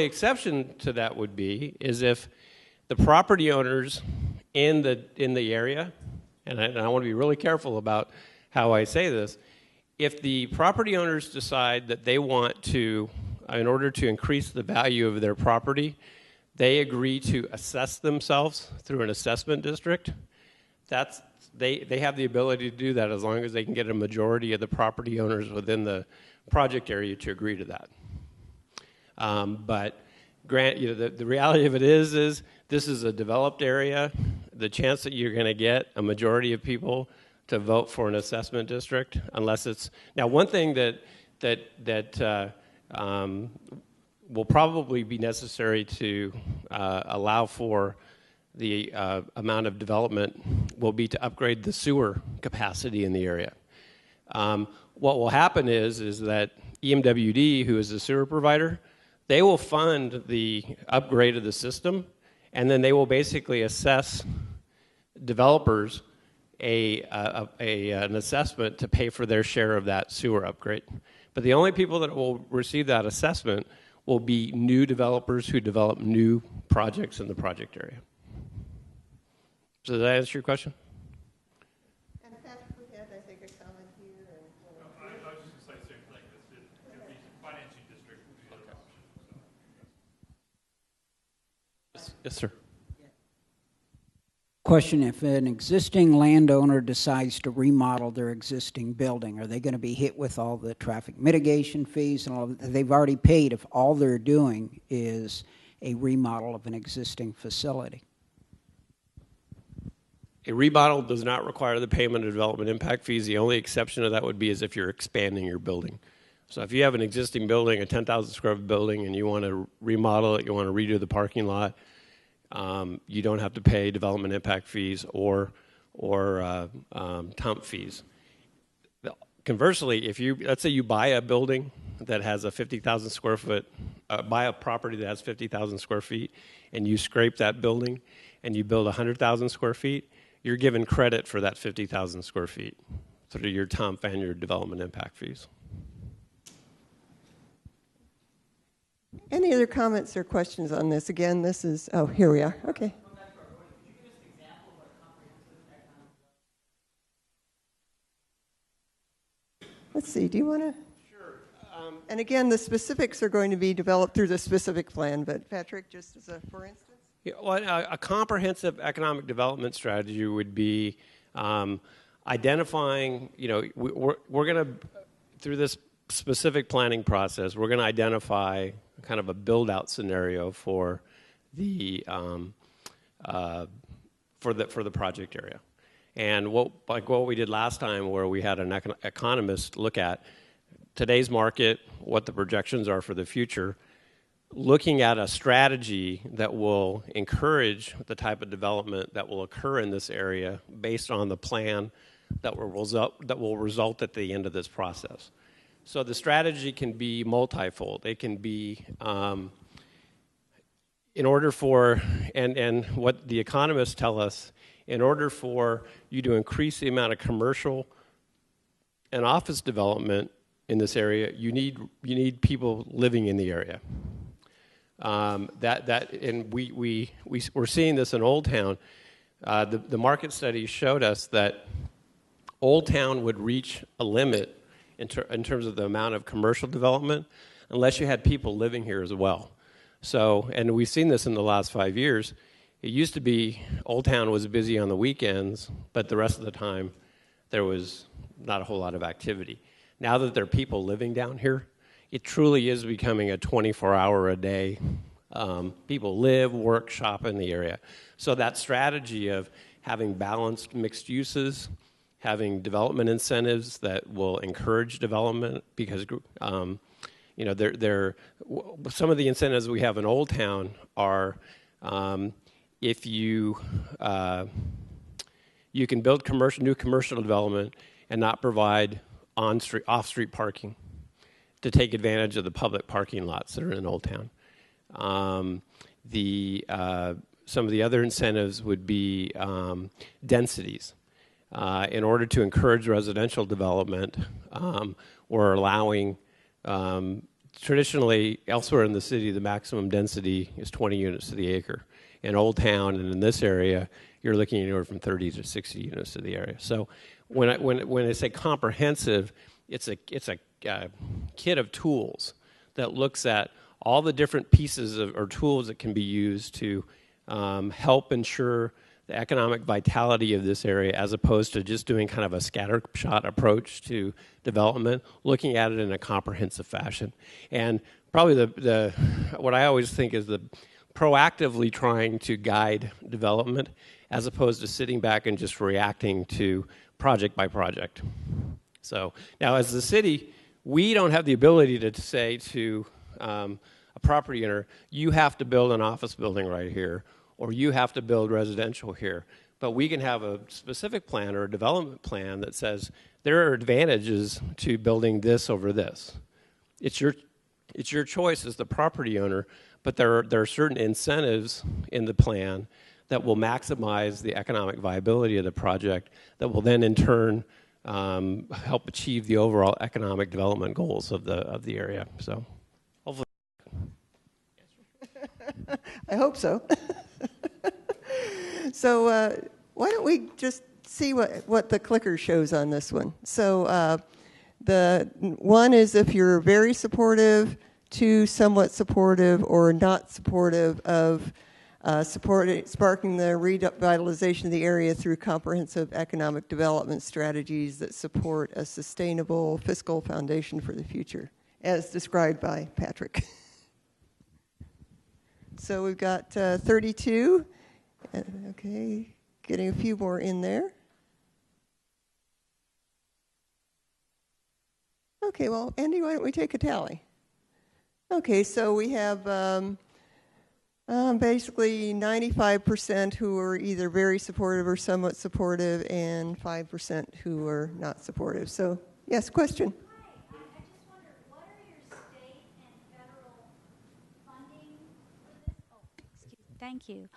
exception to that would be is if the property owners in the area, and I want to be really careful about how I say this, if the property owners decide that they want to, in order to increase the value of their property, they agree to assess themselves through an assessment district, they have the ability to do that as long as they can get a majority of the property owners within the project area to agree to that. But the reality of it is this is a developed area. The chance that you're going to get a majority of people to vote for an assessment district, unless it's now one thing that will probably be necessary to allow for the amount of development will be to upgrade the sewer capacity in the area. What will happen is that EMWD, who is the sewer provider, they will fund the upgrade of the system, and then they will basically assess developers an assessment to pay for their share of that sewer upgrade. But the only people that will receive that assessment will be new developers who develop new projects in the project area. So does that answer your question? And Patrick, we had, I think, a comment here. I was just going to say the same thing. If the financing district would be the other option. Yes, sir. Question, if an existing landowner decides to remodel their existing building, are they going to be hit with all the traffic mitigation fees and all that they've already paid if all they're doing is a remodel of an existing facility? A remodel does not require the payment of development impact fees. The only exception to that would be is if you're expanding your building. So if you have an existing building, a 10,000 square foot building, and you want to remodel it, you want to redo the parking lot, you don't have to pay development impact fees or TUMP fees. Conversely, if you, let's say you buy a building that has a 50,000 square foot, buy a property that has 50,000 square feet, and you scrape that building and you build 100,000 square feet, you're given credit for that 50,000 square feet through your TUMP and your development impact fees. Any other comments or questions on this? Again, this is, oh, here we are. Okay. Let's see, do you want to? Sure. And again, the specifics are going to be developed through the specific plan, but Patrick, just as a for instance? Yeah, well, a comprehensive economic development strategy would be identifying, we're going to, through this specific planning process, we're going to identify kind of a build-out scenario for the project area. And what we did last time, where we had an economist look at today's market, what the projections are for the future, looking at a strategy that will encourage the type of development that will occur in this area based on the plan that will result at the end of this process. So the strategy can be multifold. It can be in order for, and what the economists tell us, in order for you to increase the amount of commercial and office development in this area, you need people living in the area. And we're seeing this in Old Town. The market study showed us that Old Town would reach a limit in terms of the amount of commercial development unless you had people living here as well. So, and we've seen this in the last 5 years. It used to be Old Town was busy on the weekends, but the rest of the time there was not a whole lot of activity. Now that there are people living down here, it truly is becoming a 24-hour-a-day. People live, work, shop in the area. So that strategy of having balanced mixed uses, having development incentives that will encourage development, because some of the incentives we have in Old Town are if you can build new commercial development and not provide off-street parking to take advantage of the public parking lots that are in Old Town. Some of the other incentives would be densities. In order to encourage residential development, we're allowing, traditionally, elsewhere in the city, the maximum density is 20 units to the acre. In Old Town and in this area, you're looking anywhere from 30 to 60 units to the area. So when I say comprehensive, it's a kit of tools that looks at all the different pieces or tools that can be used to help ensure the economic vitality of this area, as opposed to just doing kind of a scattershot approach to development, looking at it in a comprehensive fashion. And probably what I always think is the proactively trying to guide development, as opposed to sitting back and just reacting to project by project. So now, as the city, we don't have the ability to say to a property owner, you have to build an office building right here, or you have to build residential here. But we can have a specific plan or a development plan that says there are advantages to building this over this. It's your choice as the property owner, but there are certain incentives in the plan that will maximize the economic viability of the project, that will then in turn help achieve the overall economic development goals of the area. So hopefully. I hope so. So why don't we just see what the clicker shows on this one. So the one is if you're very supportive, 2 somewhat supportive, or not supportive of sparking the revitalization of the area through comprehensive economic development strategies that support a sustainable fiscal foundation for the future, as described by Patrick. So we've got 32. Okay, getting a few more in there. Okay, well, Andy, why don't we take a tally? Okay, so we have basically 95% who are either very supportive or somewhat supportive, and 5% who are not supportive. So, yes, question? Hi, I just wonder, what are your state and federal funding for this? Oh, excuse me. Thank you.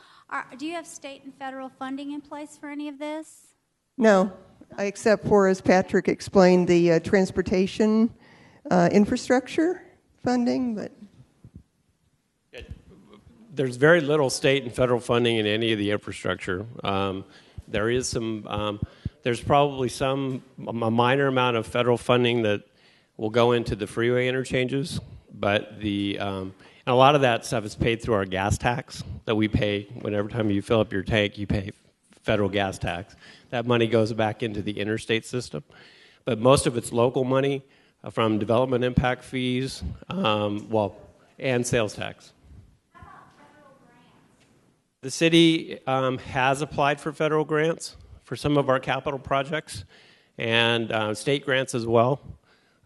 Do you have state and federal funding in place for any of this? No, except for, as Patrick explained, the transportation infrastructure funding, but... There's very little state and federal funding in any of the infrastructure. There is some, there's probably a minor amount of federal funding that will go into the freeway interchanges, but and a lot of that stuff is paid through our gas tax that we pay. Whenever time you fill up your tank, you pay federal gas tax. That money goes back into the interstate system. But most of it's local money from development impact fees, and sales tax. The city has applied for federal grants for some of our capital projects, and state grants as well.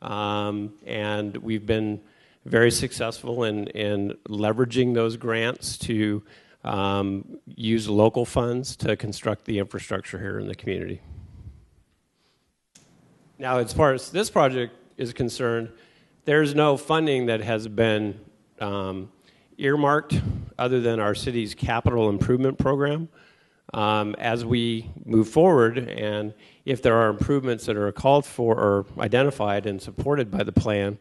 And we've been very successful in leveraging those grants to use local funds to construct the infrastructure here in the community. Now, as far as this project is concerned, there's no funding that has been earmarked other than our city's capital improvement program. As we move forward, and if there are improvements that are called for or identified and supported by the plan,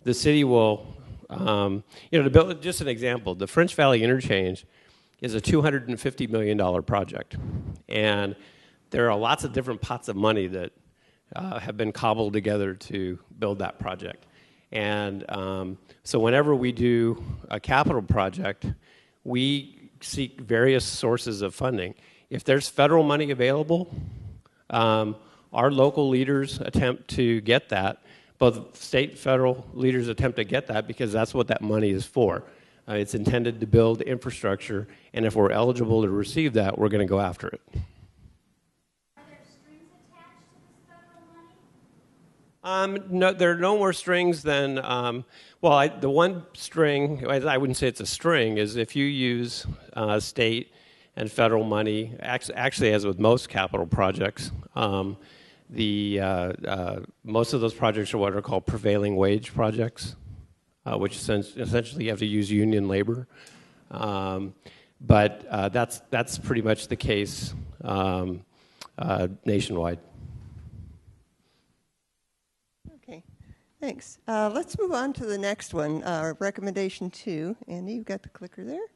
the city will, to build just an example, the French Valley Interchange is a $250 million project. And there are lots of different pots of money that have been cobbled together to build that project. And so whenever we do a capital project, we seek various sources of funding. If there's federal money available, our local leaders attempt to get that. Both state and federal leaders attempt to get that because that's what that money is for. It's intended to build infrastructure, and if we're eligible to receive that, we're going to go after it. No, there are no more strings than, the one string, I wouldn't say it's a string, is if you use state and federal money, actually as with most capital projects, most of those projects are what are called prevailing wage projects, which essentially you have to use union labor. But that's pretty much the case nationwide. Thanks. Let's move on to the next one, recommendation 2. Andy, you've got the clicker there.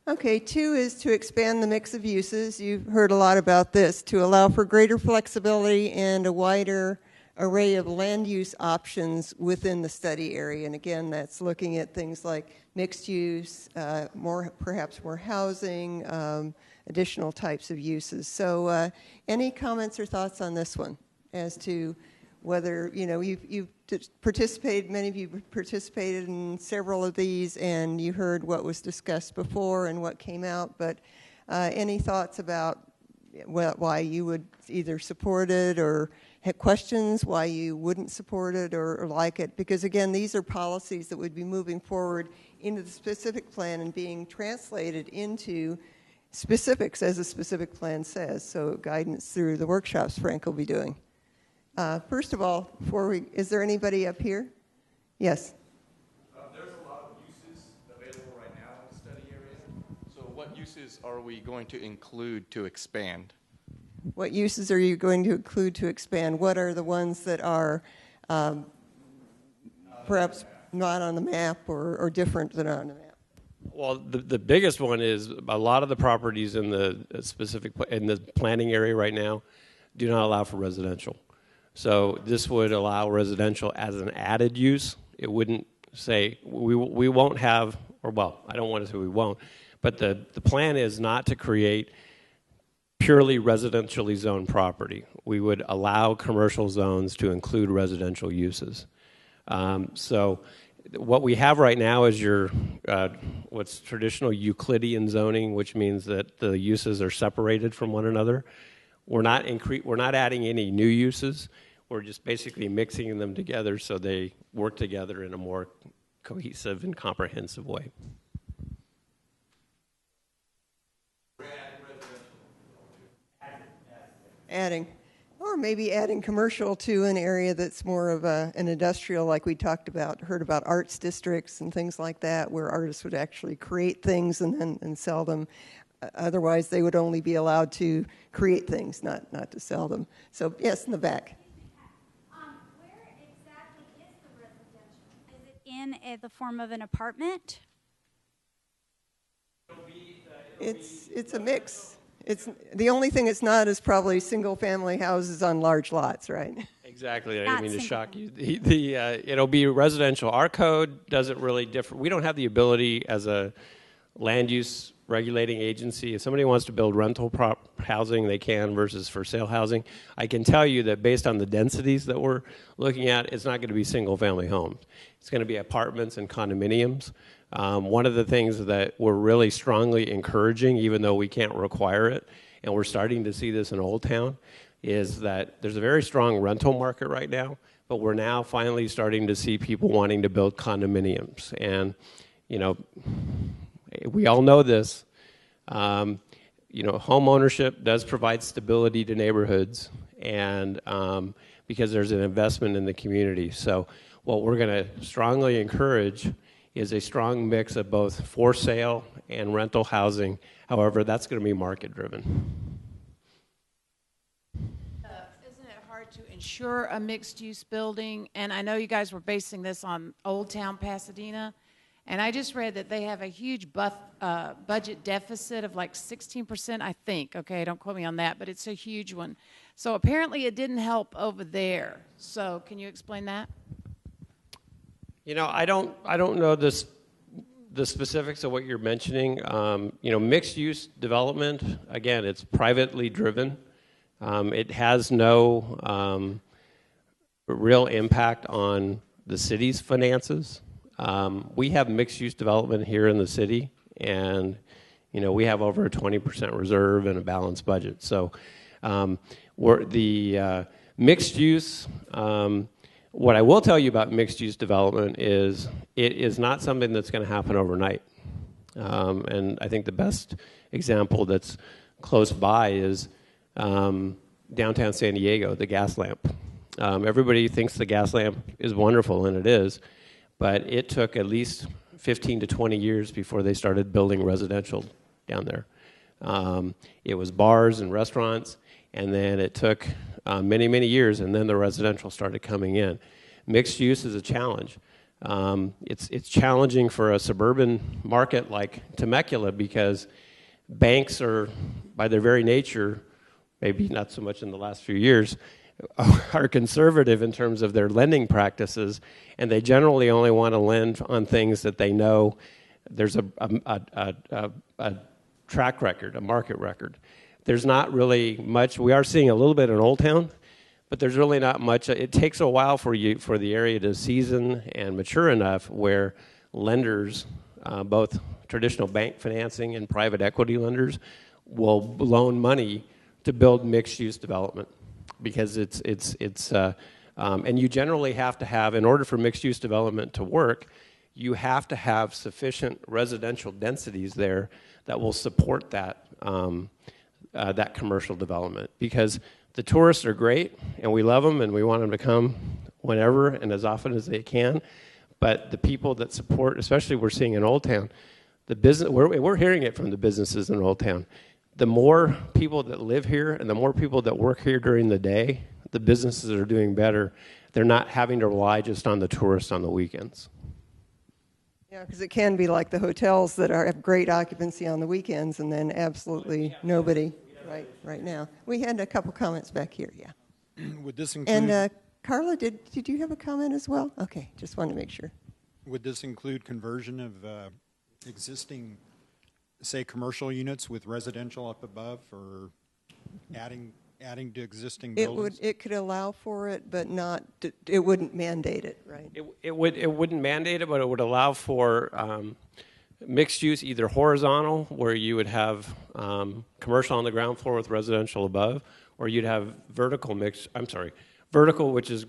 Okay, 2 is to expand the mix of uses. You've heard a lot about this, to allow for greater flexibility and a wider array of land use options within the study area. And again, that's looking at things like mixed use, perhaps more housing, additional types of uses. So any comments or thoughts on this one as to whether, you've participated, many of you participated in several of these, and you heard what was discussed before and what came out, but any thoughts about why you would either support it or have questions why you wouldn't support it or like it? Because again, these are policies that would be moving forward into the specific plan and being translated into specifics as a specific plan says, so guidance through the workshops Frank will be doing. First of all, is there anybody up here? Yes. There's a lot of uses available right now in the study area. So what uses are we going to include to expand? What uses are you going to include to expand? What are the ones that are perhaps not on the map or different than on the map? Well, the biggest one is a lot of the properties in the in the planning area right now do not allow for residential. So this would allow residential as an added use. It wouldn't say we won't have, or well, I don't want to say we won't, but the plan is not to create purely residentially zoned property. We would allow commercial zones to include residential uses. So what we have right now is your what's traditional Euclidean zoning, which means that the uses are separated from one another. We're not adding any new uses. We're just basically mixing them together so they work together in a more cohesive and comprehensive way. Adding. Or maybe adding commercial to an area that's more of an industrial, like we talked about, heard about arts districts and things like that, where artists would actually create things and sell them. Otherwise, they would only be allowed to create things, not to sell them. So, yes, in the back. Where exactly is the residential? Is it in the form of an apartment? It's a mix. It's the only thing it's not is probably single-family houses on large lots, right? Exactly. I Not didn't mean to single shock you. It'll be residential. Our code doesn't really differ. We don't have the ability as a land use regulating agency. If somebody wants to build rental housing, they can versus for sale housing. I can tell you that based on the densities that we're looking at, it's not going to be single-family homes. It's going to be apartments and condominiums. One of the things that we're really strongly encouraging, even though we can't require it, and we're starting to see this in Old Town, is that there's a very strong rental market right now, but we're now finally starting to see people wanting to build condominiums. And, you know, we all know this. You know, home ownership does provide stability to neighborhoods, and because there's an investment in the community. So what we're going to strongly encourage is a strong mix of both for sale and rental housing. However, that's going to be market driven. Isn't it hard to ensure a mixed-use building? And I know you guys were basing this on Old Town Pasadena, and I just read that they have a huge budget deficit of like 16%, I think. Okay, don't quote me on that, but it's a huge one. So apparently it didn't help over there. So can you explain that? You know, I don't know the specifics of what you're mentioning. You know, mixed-use development, again, it's privately driven. It has no real impact on the city's finances. We have mixed-use development here in the city, and, you know, we have over a 20% reserve and a balanced budget. So we're the mixed-use... what I will tell you about mixed-use development is it is not something that's going to happen overnight. And I think the best example that's close by is downtown San Diego, the gas lamp. Everybody thinks the gas lamp is wonderful, and it is, but it took at least 15 to 20 years before they started building residential down there. It was bars and restaurants, and then it took many, many years, and then the residential started coming in. Mixed use is a challenge. It's challenging for a suburban market like Temecula because banks are, by their very nature, maybe not so much in the last few years, are conservative in terms of their lending practices, and they generally only want to lend on things that they know there's a track record, a market record. There's not really much. We are seeing a little bit in Old Town, but there's really not much. It takes a while for the area to season and mature enough where lenders, both traditional bank financing and private equity lenders, will loan money to build mixed-use development, because and you generally have to have, in order for mixed-use development to work, you have to have sufficient residential densities there that will support that that commercial development, because the tourists are great and we love them and we want them to come whenever and as often as they can, but the people that support, especially we're seeing in Old Town, The business, we're hearing it from the businesses in Old Town. The more people that live here and the more people that work here during the day, the businesses are doing better. They're not having to rely just on the tourists on the weekends. Yeah, because it can be like the hotels that have great occupancy on the weekends and then absolutely nobody right now. We had a couple comments back here, yeah. Would this include? And Carla, did you have a comment as well? Okay, just wanted to make sure. Would this include conversion of existing, say, commercial units with residential up above, or adding to existing buildings? It could allow for it, but not. It wouldn't mandate it, right? It wouldn't mandate it, but it would allow for mixed use, either horizontal, where you would have commercial on the ground floor with residential above, or you'd have vertical, which is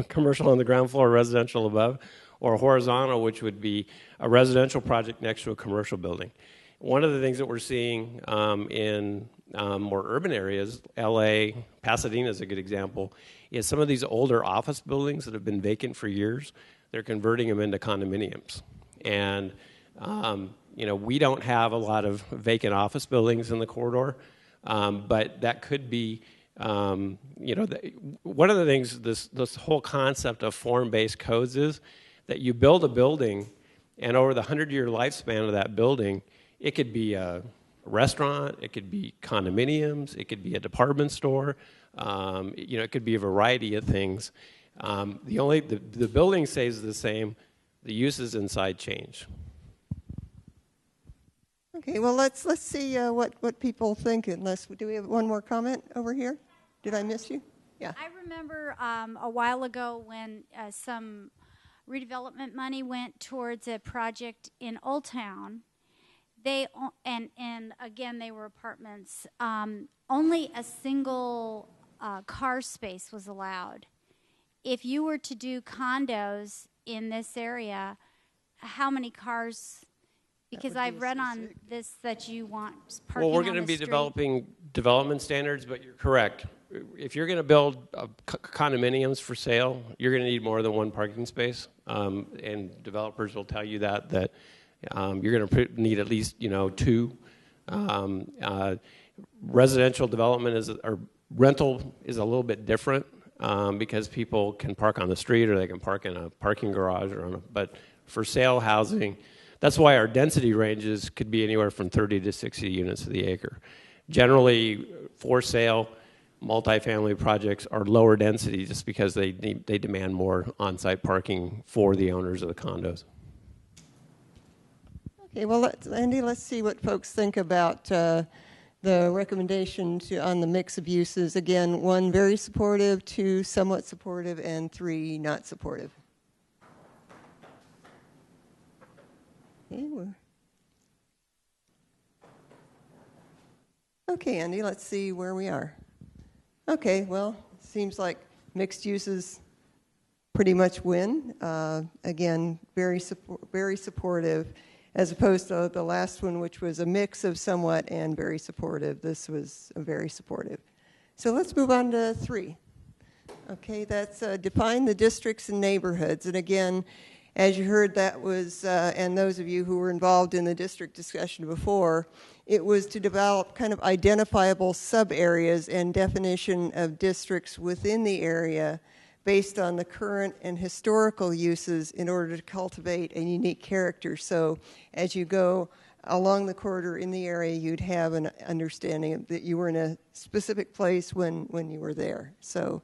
commercial on the ground floor, residential above, or horizontal, which would be a residential project next to a commercial building. One of the things that we're seeing in more urban areas, LA, Pasadena is a good example, is some of these older office buildings that have been vacant for years, they're converting them into condominiums. And, we don't have a lot of vacant office buildings in the corridor, but that could be, one of the things, this whole concept of form-based codes is that you build a building, and over the 100-year lifespan of that building, it could be a restaurant, it could be condominiums, it could be a department store, it could be a variety of things. The building stays the same, the uses inside change. Okay, well let's see what people think. Do we have one more comment over here? Did I miss you? Yeah. I remember a while ago when some redevelopment money went towards a project in Old Town. And again, they were apartments. Only a single car space was allowed. If you were to do condos in this area, how many cars? Because I've read on this that you want parking. Well, we're going to be developing development standards, but you're correct. If you're going to build condominiums for sale, you're going to need more than one parking space, and developers will tell you that you're going to need at least two. Residential development or rental is a little bit different because people can park on the street or they can park in a parking garage but for sale housing, that's why our density ranges could be anywhere from 30 to 60 units to the acre. Generally, for sale, multifamily projects are lower density just because they demand more on-site parking for the owners of the condos. Okay, well, Andy, let's see what folks think about the recommendation on the mix of uses. Again, 1, very supportive, 2, somewhat supportive, and 3, not supportive. Okay, Andy, let's see where we are. Okay, well, seems like mixed uses pretty much win. Again, very supportive, as opposed to the last one, which was a mix of somewhat and very supportive. This was very supportive. So let's move on to 3. Okay, that's define the districts and neighborhoods. And again, as you heard, that was, and those of you who were involved in the district discussion before, it was to develop kind of identifiable sub-areas and definition of districts within the area based on the current and historical uses in order to cultivate a unique character. So as you go along the corridor in the area, you'd have an understanding that you were in a specific place when you were there. So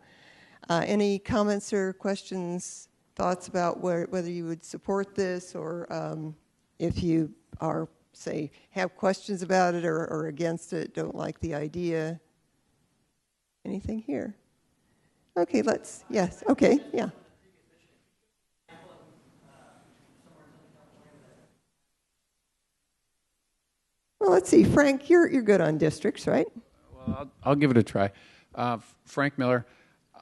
any comments or questions, thoughts about whether you would support this, or if you are, say, have questions about it or against it, don't like the idea? Anything here? Okay, yes, okay, yeah. Well, let's see, Frank, you're good on districts, right? Well, I'll give it a try. Frank Miller.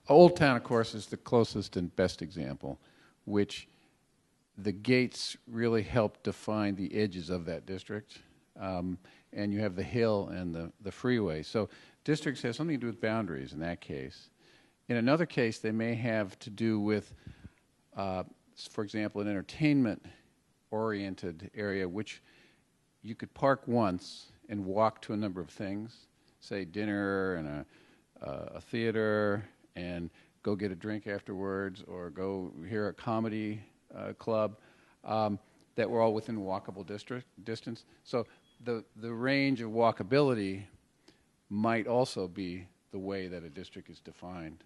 Old Town, of course, is the closest and best example, which the gates really help define the edges of that district. And you have the hill and the freeway. So districts have something to do with boundaries in that case. In another case, they may have to do with, for example, an entertainment oriented area, which you could park once and walk to a number of things, say dinner and a theater, and go get a drink afterwards, or go hear a comedy club, that were all within walkable distance. So the range of walkability might also be the way that a district is defined.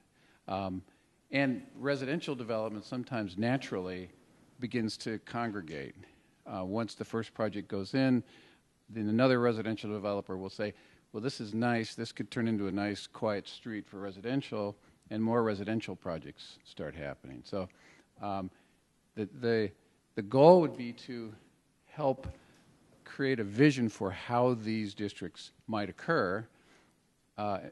And residential development sometimes naturally begins to congregate. Once the first project goes in, then another residential developer will say, well, this is nice, this could turn into a nice quiet street for residential, and more residential projects start happening. So the goal would be to help create a vision for how these districts might occur.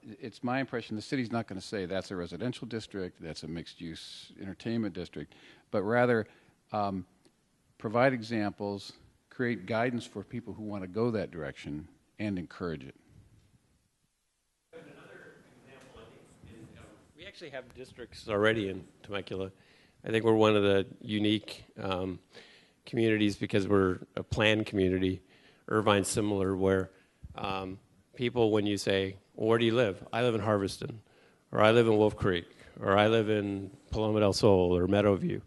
It's my impression the city's not going to say that's a residential district, that's a mixed-use entertainment district, but rather provide examples, create guidance for people who want to go that direction, and encourage it. Another example, I think, is we actually have districts already in Temecula. I think we're one of the unique communities because we're a planned community. Irvine's similar, where people, when you say, well, where do you live? I live in Harveston, or I live in Wolf Creek, or I live in Paloma del Sol or Meadowview.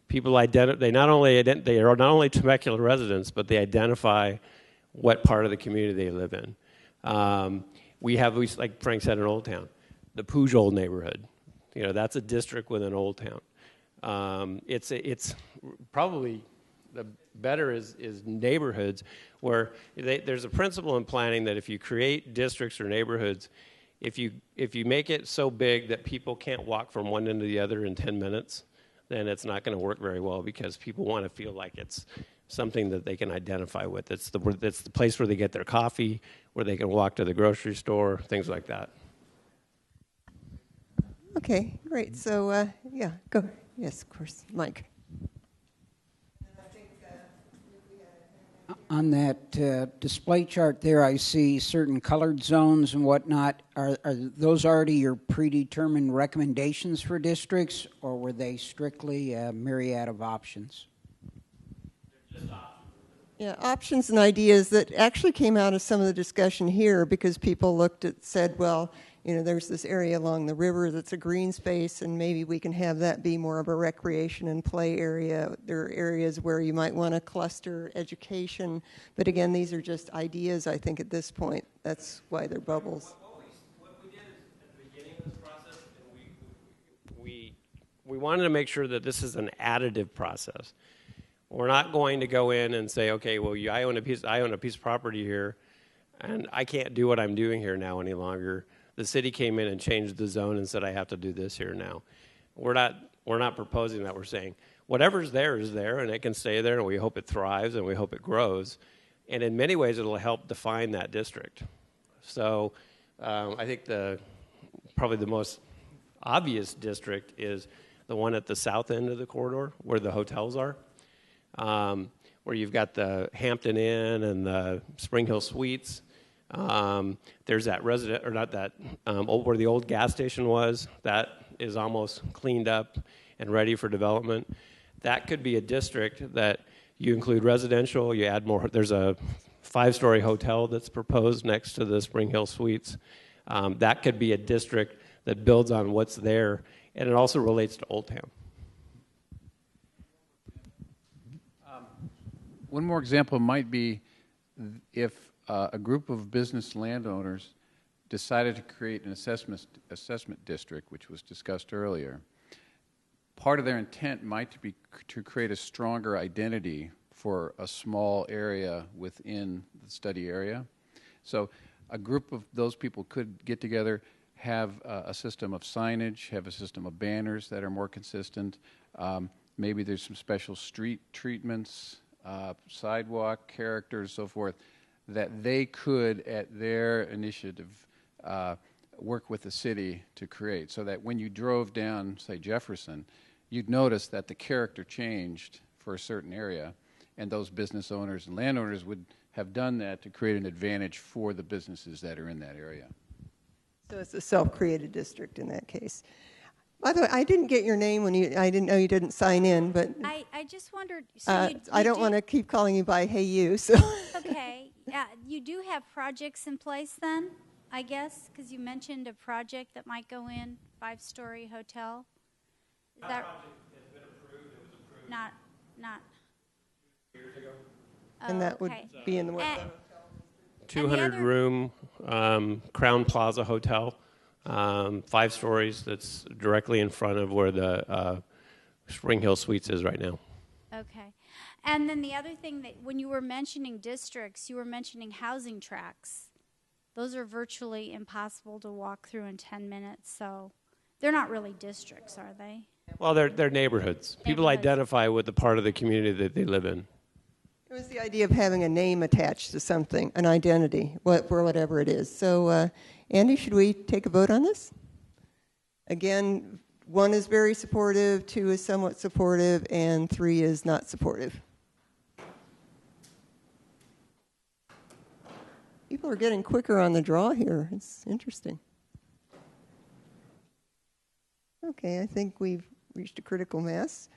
People they are not only Temecula residents, but they identify what part of the community they live in. We have, like Frank said, in Old Town, the Pujol neighborhood. You know, that's a district within Old Town. It's probably the better is neighborhoods where there's a principle in planning that if you create districts or neighborhoods, if you make it so big that people can't walk from one end to the other in 10 minutes, then it's not going to work very well, because people want to feel like it's something that they can identify with. It's the place where they get their coffee, where they can walk to the grocery store, things like that. Okay, great. So, yeah, go. Yes, of course, Mike. On that display chart there, I see certain colored zones and whatnot. Are those already your predetermined recommendations for districts, or were they strictly a myriad of options? Yeah, options and ideas that actually came out of some of the discussion here, because people said, well, you know, there's this area along the river that's a green space, and maybe we can have that be more of a recreation and play area. There are areas where you might want to cluster education. But again, these are just ideas, I think, at this point. That's why they're bubbles. What we did is, at the beginning of this process, we wanted to make sure that this is an additive process. We're not going to go in and say, okay, well, I own a piece of property here, and I can't do what I'm doing here now any longer. The city came in and changed the zone and said I have to do this here now. We're not proposing that. We're saying whatever's there is there, and it can stay there, and we hope it thrives and we hope it grows. And in many ways, it'll help define that district. So I think probably the most obvious district is the one at the south end of the corridor where the hotels are, where you've got the Hampton Inn and the Spring Hill Suites. There's that where the old gas station was. That is almost cleaned up and ready for development. That could be a district that you include residential, you add more. There's a 5-story hotel that's proposed next to the Spring Hill Suites. That could be a district that builds on what's there, and it also relates to Old Town. One more example might be if a group of business landowners decided to create an assessment district, which was discussed earlier. Part of their intent might be to create a stronger identity for a small area within the study area. So a group of those people could get together, have a system of signage, have a system of banners that are more consistent. Maybe there's some special street treatments, sidewalk characters, so forth, that they could, at their initiative, work with the city to create, so that when you drove down, say, Jefferson, you'd notice that the character changed for a certain area, and those business owners and landowners would have done that to create an advantage for the businesses that are in that area. So it's a self-created district in that case. By the way, I didn't get your name I didn't know you didn't sign in, but I just wondered. So I don't want to keep calling you by "Hey you." So Okay, you do have projects in place then, I guess, because you mentioned a project that might go in 5-story hotel. Is that project has been approved? It was approved. Not. Years ago. and that would okay. be in the what? 200-room Crown Plaza Hotel, 5 stories. That's directly in front of where the Spring Hill Suites is right now. Okay. And then the other thing that when you were mentioning districts, you were mentioning housing tracts. Those are virtually impossible to walk through in 10 minutes, so they're not really districts, are they? Well, they're neighborhoods. People identify with the part of the community that they live in. It was the idea of having a name attached to something, an identity, for whatever it is. So, Andy, should we take a vote on this? Again, 1 is very supportive, 2 is somewhat supportive, and 3 is not supportive. People are getting quicker on the draw here. It's interesting. Okay, I think we've reached a critical mass.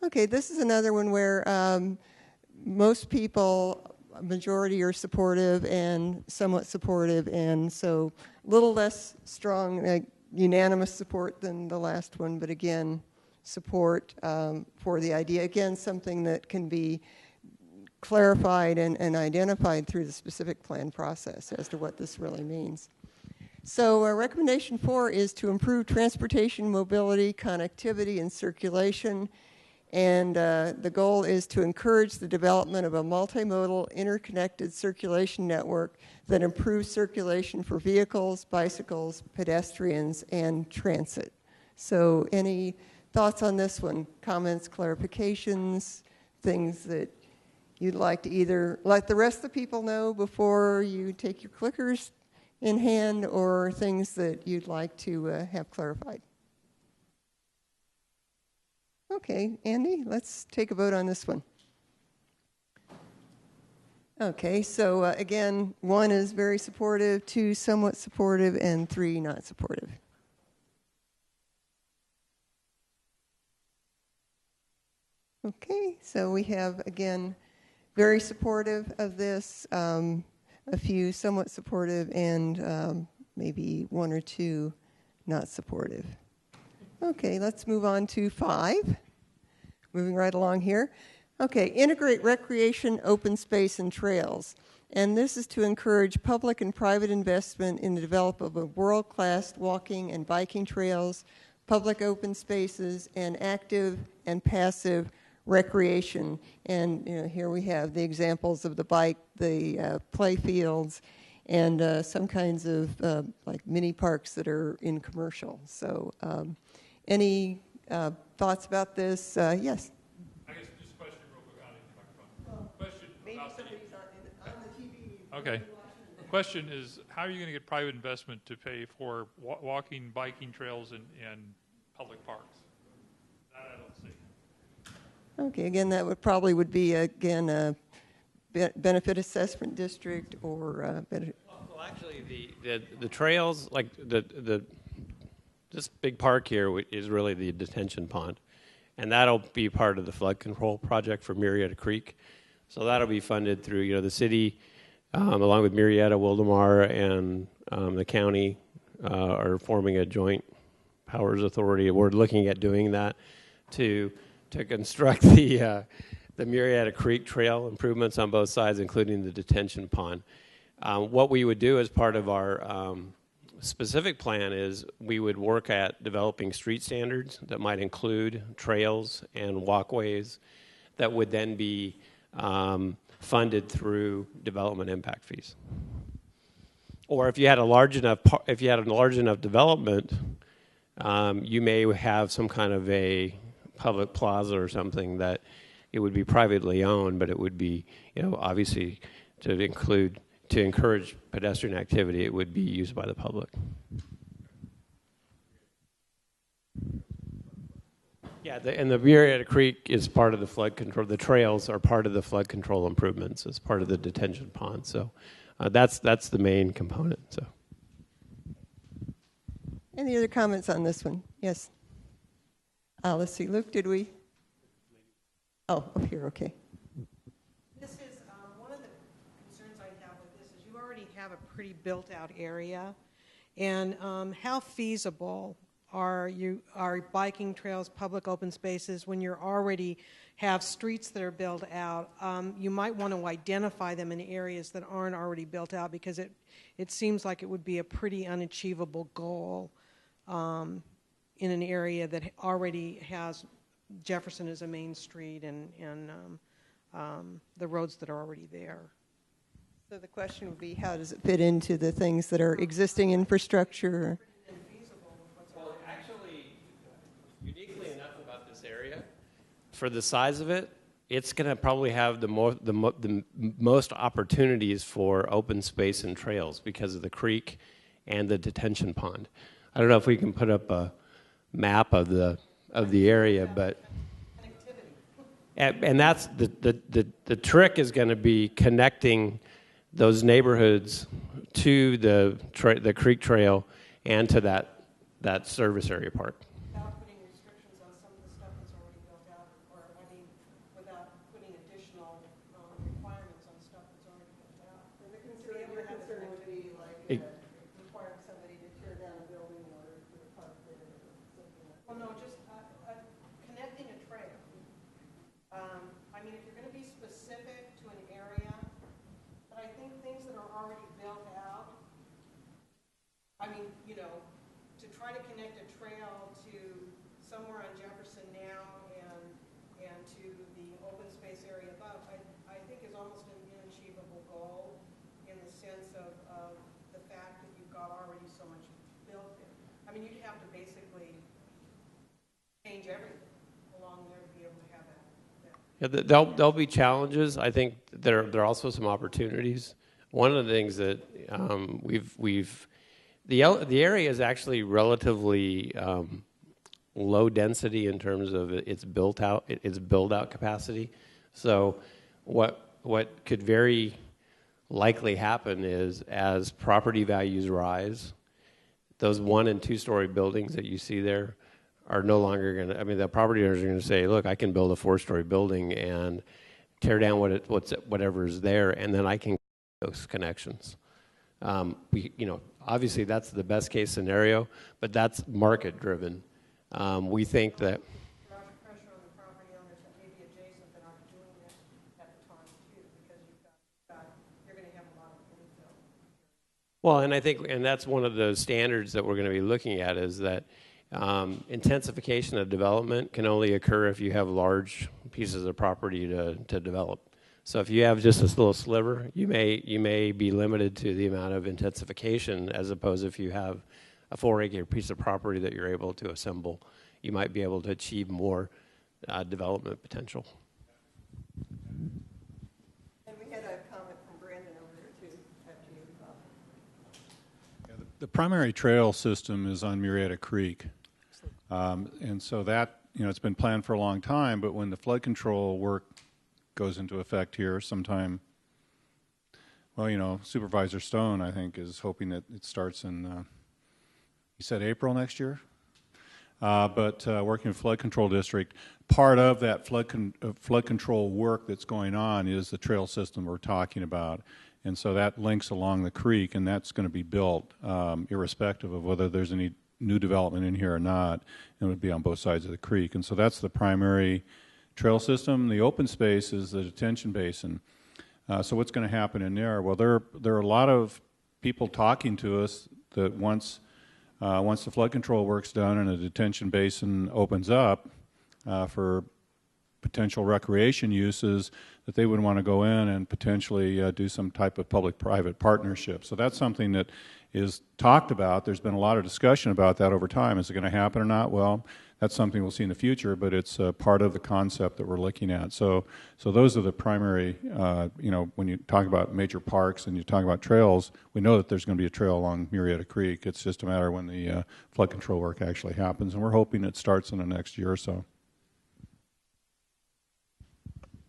Okay, this is another one where most people, a majority are supportive and somewhat supportive, and so a little less strong, unanimous support than the last one, but again, support for the idea. Again, something that can be clarified and identified through the specific plan process as to what this really means. So recommendation 4 is to improve transportation, mobility, connectivity, and circulation. And the goal is to encourage the development of a multimodal, interconnected circulation network that improves circulation for vehicles, bicycles, pedestrians, and transit. So any thoughts on this one? Comments, clarifications, things that you'd like to either let the rest of the people know before you take your clickers in hand, or things that you'd like to have clarified? Okay, Andy, let's take a vote on this one. Okay, so again, 1 is very supportive, 2 somewhat supportive, and 3 not supportive. Okay, so we have, again, very supportive of this, a few somewhat supportive, and maybe 1 or 2 not supportive. Okay, let's move on to 5. Moving right along here. Okay, integrate recreation, open space, and trails. And this is to encourage public and private investment in the development of world-class walking and biking trails, public open spaces, and active and passive recreation. And here we have the examples of the bike, the play fields, and some kinds of like mini parks that are in commercial. So any thoughts about this? Yes? I guess just a question real quick. I didn't microphone. Question Maybe about somebody's on the TV. Okay. Question is, how are you going to get private investment to pay for walking, biking trails, and public parks? That I don't see. Okay, again, that would be, again, a benefit assessment district or benefit. Well, actually, the trails, like this big park here is really the detention pond, and that'll be part of the flood control project for Marietta Creek. So that'll be funded through the city, along with Marietta, Wildemar, and the county are forming a joint powers authority. We're looking at doing that to construct the Marietta Creek trail improvements on both sides, including the detention pond. What we would do as part of our specific plan is we would work at developing street standards that might include trails and walkways that would then be funded through development impact fees. Or if you had a large enough development, you may have some kind of a public plaza or something that it would be privately owned, but it would be, obviously to encourage pedestrian activity, it would be used by the public. Yeah, and the Marietta Creek is part of the flood control. The trails are part of the flood control improvements as part of the detention pond. So that's the main component. So. Any other comments on this one? Yes. Let's see, Luke, did we? Oh, up here, okay. This is one of the concerns I have with this is you already have a pretty built-out area, and how feasible are biking trails, public open spaces when you already have streets that are built out? You might want to identify them in areas that aren't already built out because it seems like it would be a pretty unachievable goal in an area that already has Jefferson as a main street and the roads that are already there. So the question would be, how does it fit into the things that are existing infrastructure? Well, actually, uniquely enough about this area, for the size of it, it's going to probably have the most opportunities for open space and trails because of the creek and the detention pond. I don't know if we can put up a map of the area, but and that's the trick is going to be connecting those neighborhoods to the creek trail and to that service area park. Without putting restrictions on some of the stuff that's already built out, or I mean, without putting additional requirements on stuff that's already built out. And the concern would be like requiring somebody to tear down a building in order to put a park there or something like that. Well, no, just connecting a trail. I mean, if you're going to be specific to an area, but I think things that are already built out, I mean, you know, to try to connect a trail to somewhere on Jefferson now and to the open space area above, I think is almost an inachievable goal in the sense of the fact that you've got already so much built there. I mean, you'd have to basically change everything along there to be able to have that. Yeah, there'll be challenges. I think there are also some opportunities. One of the things that the area is actually relatively low density in terms of its build out capacity. So what could very likely happen is as property values rise, those 1- and 2-story buildings that you see there are no longer going to, I mean, the property owners are going to say, look, I can build a 4-story building and tear down whatever is there, and then I can get those connections. Obviously that's the best case scenario, but that's market driven. We think that Pressure on the property owners that may be adjacent that aren't doing it at the time too, because you're going to have a lot of infill. well, and I think, and that's one of the standards that we're going to be looking at is that intensification of development can only occur if you have large pieces of property to develop. So if you have just this little sliver, you may be limited to the amount of intensification as opposed if you have a 4-acre piece of property that you're able to assemble, you might be able to achieve more development potential. And we had a comment from Brandon over here too, after you, Bob. Yeah, the primary trail system is on Murrieta Creek. And so that, it's been planned for a long time, but when the flood control work goes into effect here sometime, Supervisor Stone, I think, is hoping that it starts in, you said April next year? But working with Flood Control District, part of that flood control work that's going on is the trail system we're talking about. And so that links along the creek, and that's going to be built irrespective of whether there's any new development in here or not, and it would be on both sides of the creek. And so that's the primary trail system. The open space is the detention basin. So what's going to happen in there? Well, there are a lot of people talking to us that once the flood control work's done and a detention basin opens up for potential recreation uses, that they would want to go in and potentially do some type of public-private partnership. So that's something that is talked about. There's been a lot of discussion about that over time. Is it going to happen or not? Well, that's something we'll see in the future, but it's part of the concept that we're looking at. So those are the primary, when you talk about major parks and you talk about trails, we know that there's going to be a trail along Murrieta Creek. It's just a matter of when the flood control work actually happens, and we're hoping it starts in the next year or so.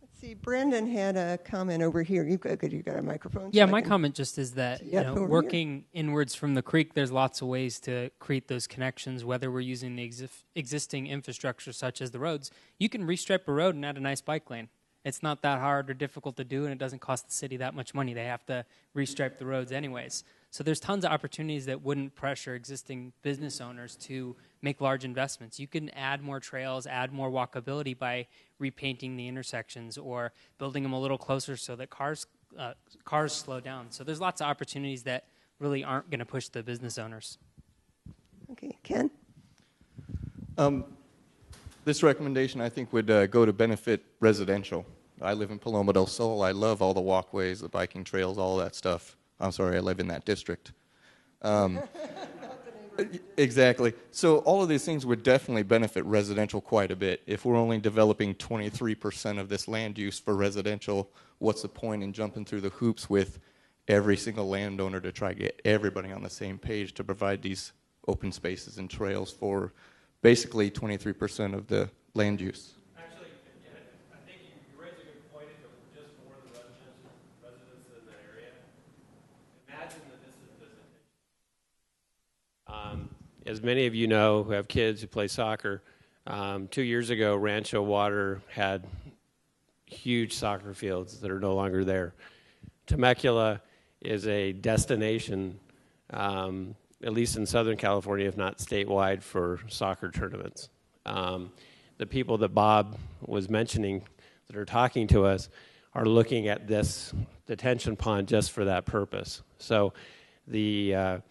Let's see see, Brendan had a comment over here. You got a microphone? Yeah, so my comment just is that working inwards from the creek, there's lots of ways to create those connections, whether we're using the existing infrastructure such as the roads. You can restripe a road and add a nice bike lane. It's not that hard or difficult to do, and it doesn't cost the city that much money. They have to restripe the roads anyways. So there's tons of opportunities that wouldn't pressure existing business owners to make large investments. You can add more trails, add more walkability by repainting the intersections or building them a little closer so that cars slow down. So there's lots of opportunities that really aren't going to push the business owners. Okay, Ken? This recommendation, I think, would go to benefit residential. I live in Paloma del Sol. I love all the walkways, the biking trails, all that stuff. I'm sorry, I live in that district. Exactly. So all of these things would definitely benefit residential quite a bit. If we're only developing 23% of this land use for residential, what's the point in jumping through the hoops with every single landowner to try to get everybody on the same page to provide these open spaces and trails for basically 23% of the land use? Actually, I think you raise a good point. If it were just for the residents in the area, imagine that this is visitation. As many of you know who have kids who play soccer, 2 years ago, Rancho Water had huge soccer fields that are no longer there. Temecula is a destination, at least in Southern California, if not statewide, for soccer tournaments. The people that Bob was mentioning that are talking to us are looking at this detention pond just for that purpose. So this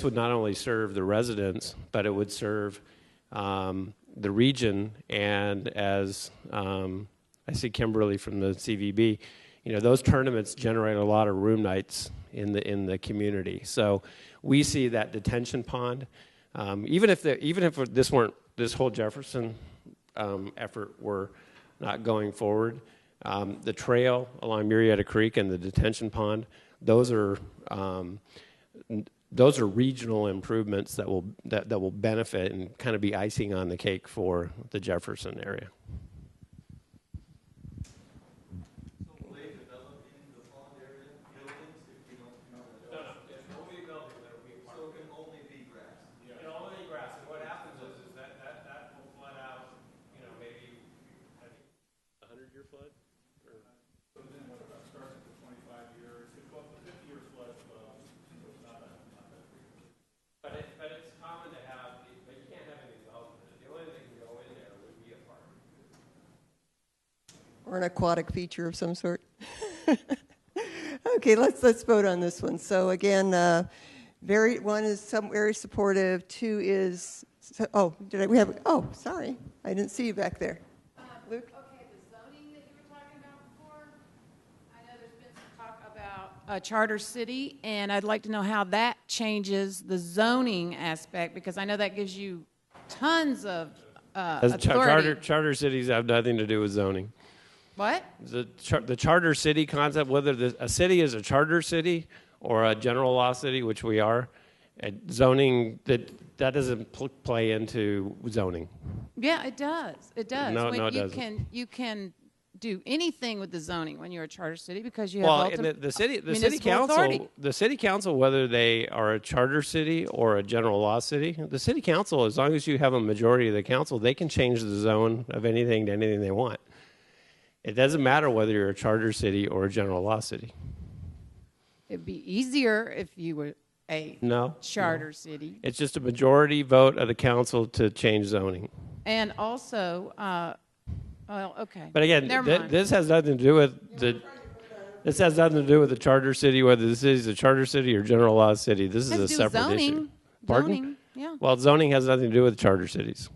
would not only serve the residents, but it would serve the region. And as I see Kimberly from the CVB, those tournaments generate a lot of room nights in the community. So we see that detention pond, even if this whole Jefferson effort were not going forward, the trail along Murrieta Creek and the detention pond, those are regional improvements that will benefit and kind of be icing on the cake for the Jefferson area. Or an aquatic feature of some sort. Okay, let's vote on this one. So again, one is very supportive. 2 is sorry, I didn't see you back there. Luke. Okay, the zoning that you were talking about before. I know there's been some talk about a charter city, and I'd like to know how that changes the zoning aspect, because I know that gives you tons of authority. Charter cities have nothing to do with zoning. What? The charter city concept, whether a city is a charter city or a general law city, which we are, zoning, that doesn't play into zoning. Yeah, it does. It does. No, it doesn't. You can do anything with the zoning when you're a charter city because you have the city council, whether they are a charter city or a general law city, the city council, as long as you have a majority of the council, they can change the zone of anything to anything they want. It doesn't matter whether you're a charter city or a general law city. It'd be easier if you were a charter city. It's just a majority vote of the council to change zoning. And also, okay. But again, this has nothing to do with the charter city, whether the city is a charter city or general law city. This is a separate issue. Pardon? Zoning, yeah. Well, zoning has nothing to do with charter cities.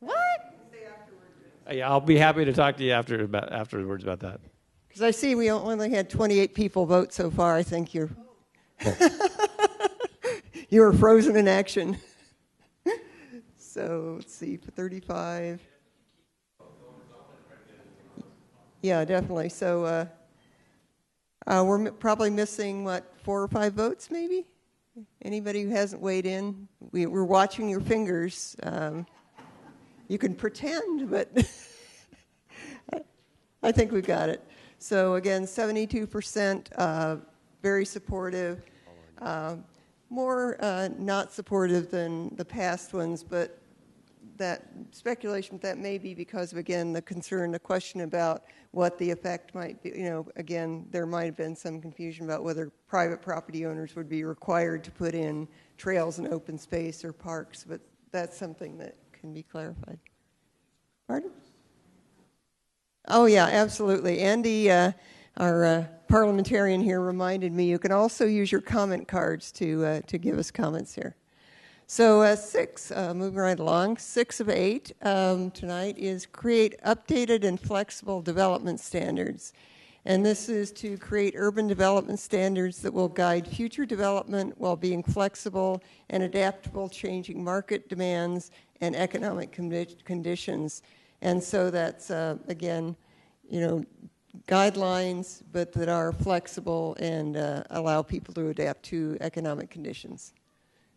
What? Yeah, I'll be happy to talk to you afterwards about that. Because I see we only had 28 people vote so far. I think you were frozen in action. So let's see, for 35. Yeah, definitely. So we're probably missing, 4 or 5 votes maybe? Anybody who hasn't weighed in? We're watching your fingers. You can pretend, but I think we got it. So again, 72% very supportive, more not supportive than the past ones, but that speculation that may be because of, again, the concern, the question about what the effect might be. Again, there might have been some confusion about whether private property owners would be required to put in trails and open space or parks, but that's something that can be clarified. Pardon? Oh, yeah, absolutely. Andy, our parliamentarian here, reminded me you can also use your comment cards to give us comments here. So 6, moving right along, 6 of 8 tonight is create updated and flexible development standards. And this is to create urban development standards that will guide future development while being flexible and adaptable, changing market demands and economic conditions. And so that's, again, guidelines, but that are flexible and allow people to adapt to economic conditions.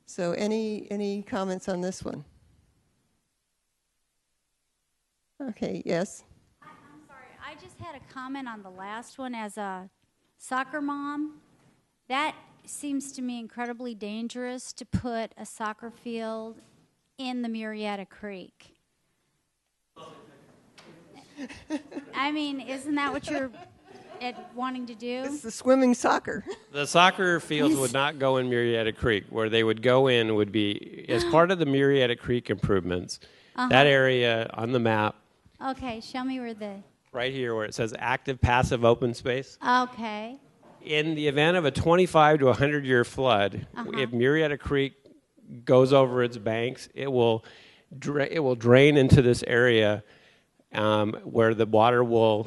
So any comments on this one? Okay, yes? I'm sorry, I just had a comment on the last one. As a soccer mom, that seems to me incredibly dangerous to put a soccer field in the Murrieta Creek. I mean, isn't that what you're wanting to do? It's the swimming soccer. The soccer fields would not go in Murrieta Creek. Where they would go in would be, as part of the Murrieta Creek improvements, that area on the map. Okay, show me where Right here where it says active, passive, open space. Okay. In the event of a 25 to 100-year flood, if Murrieta Creek goes over its banks, it will drain into this area where the water will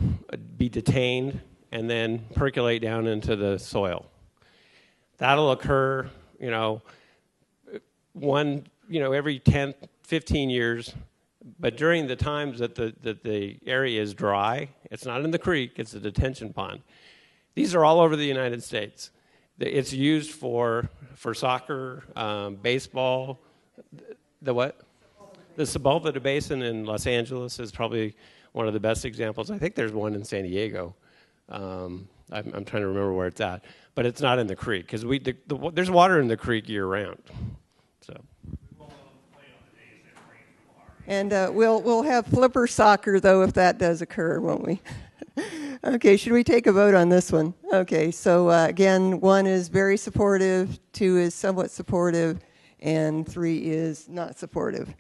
be detained and then percolate down into the soil. That'll occur, every 10, 15 years. But during the times that the area is dry, it's not in the creek, it's a detention pond. These are all over the United States. It's used for soccer, baseball. The what? The Sepulveda Basin in Los Angeles is probably one of the best examples. I think there's one in San Diego. I'm trying to remember where it's at, but it's not in the creek because there's water in the creek year round. So. And we'll have flipper soccer though if that does occur, won't we? Okay, should we take a vote on this one? Okay, so again, 1 is very supportive, 2 is somewhat supportive, and 3 is not supportive.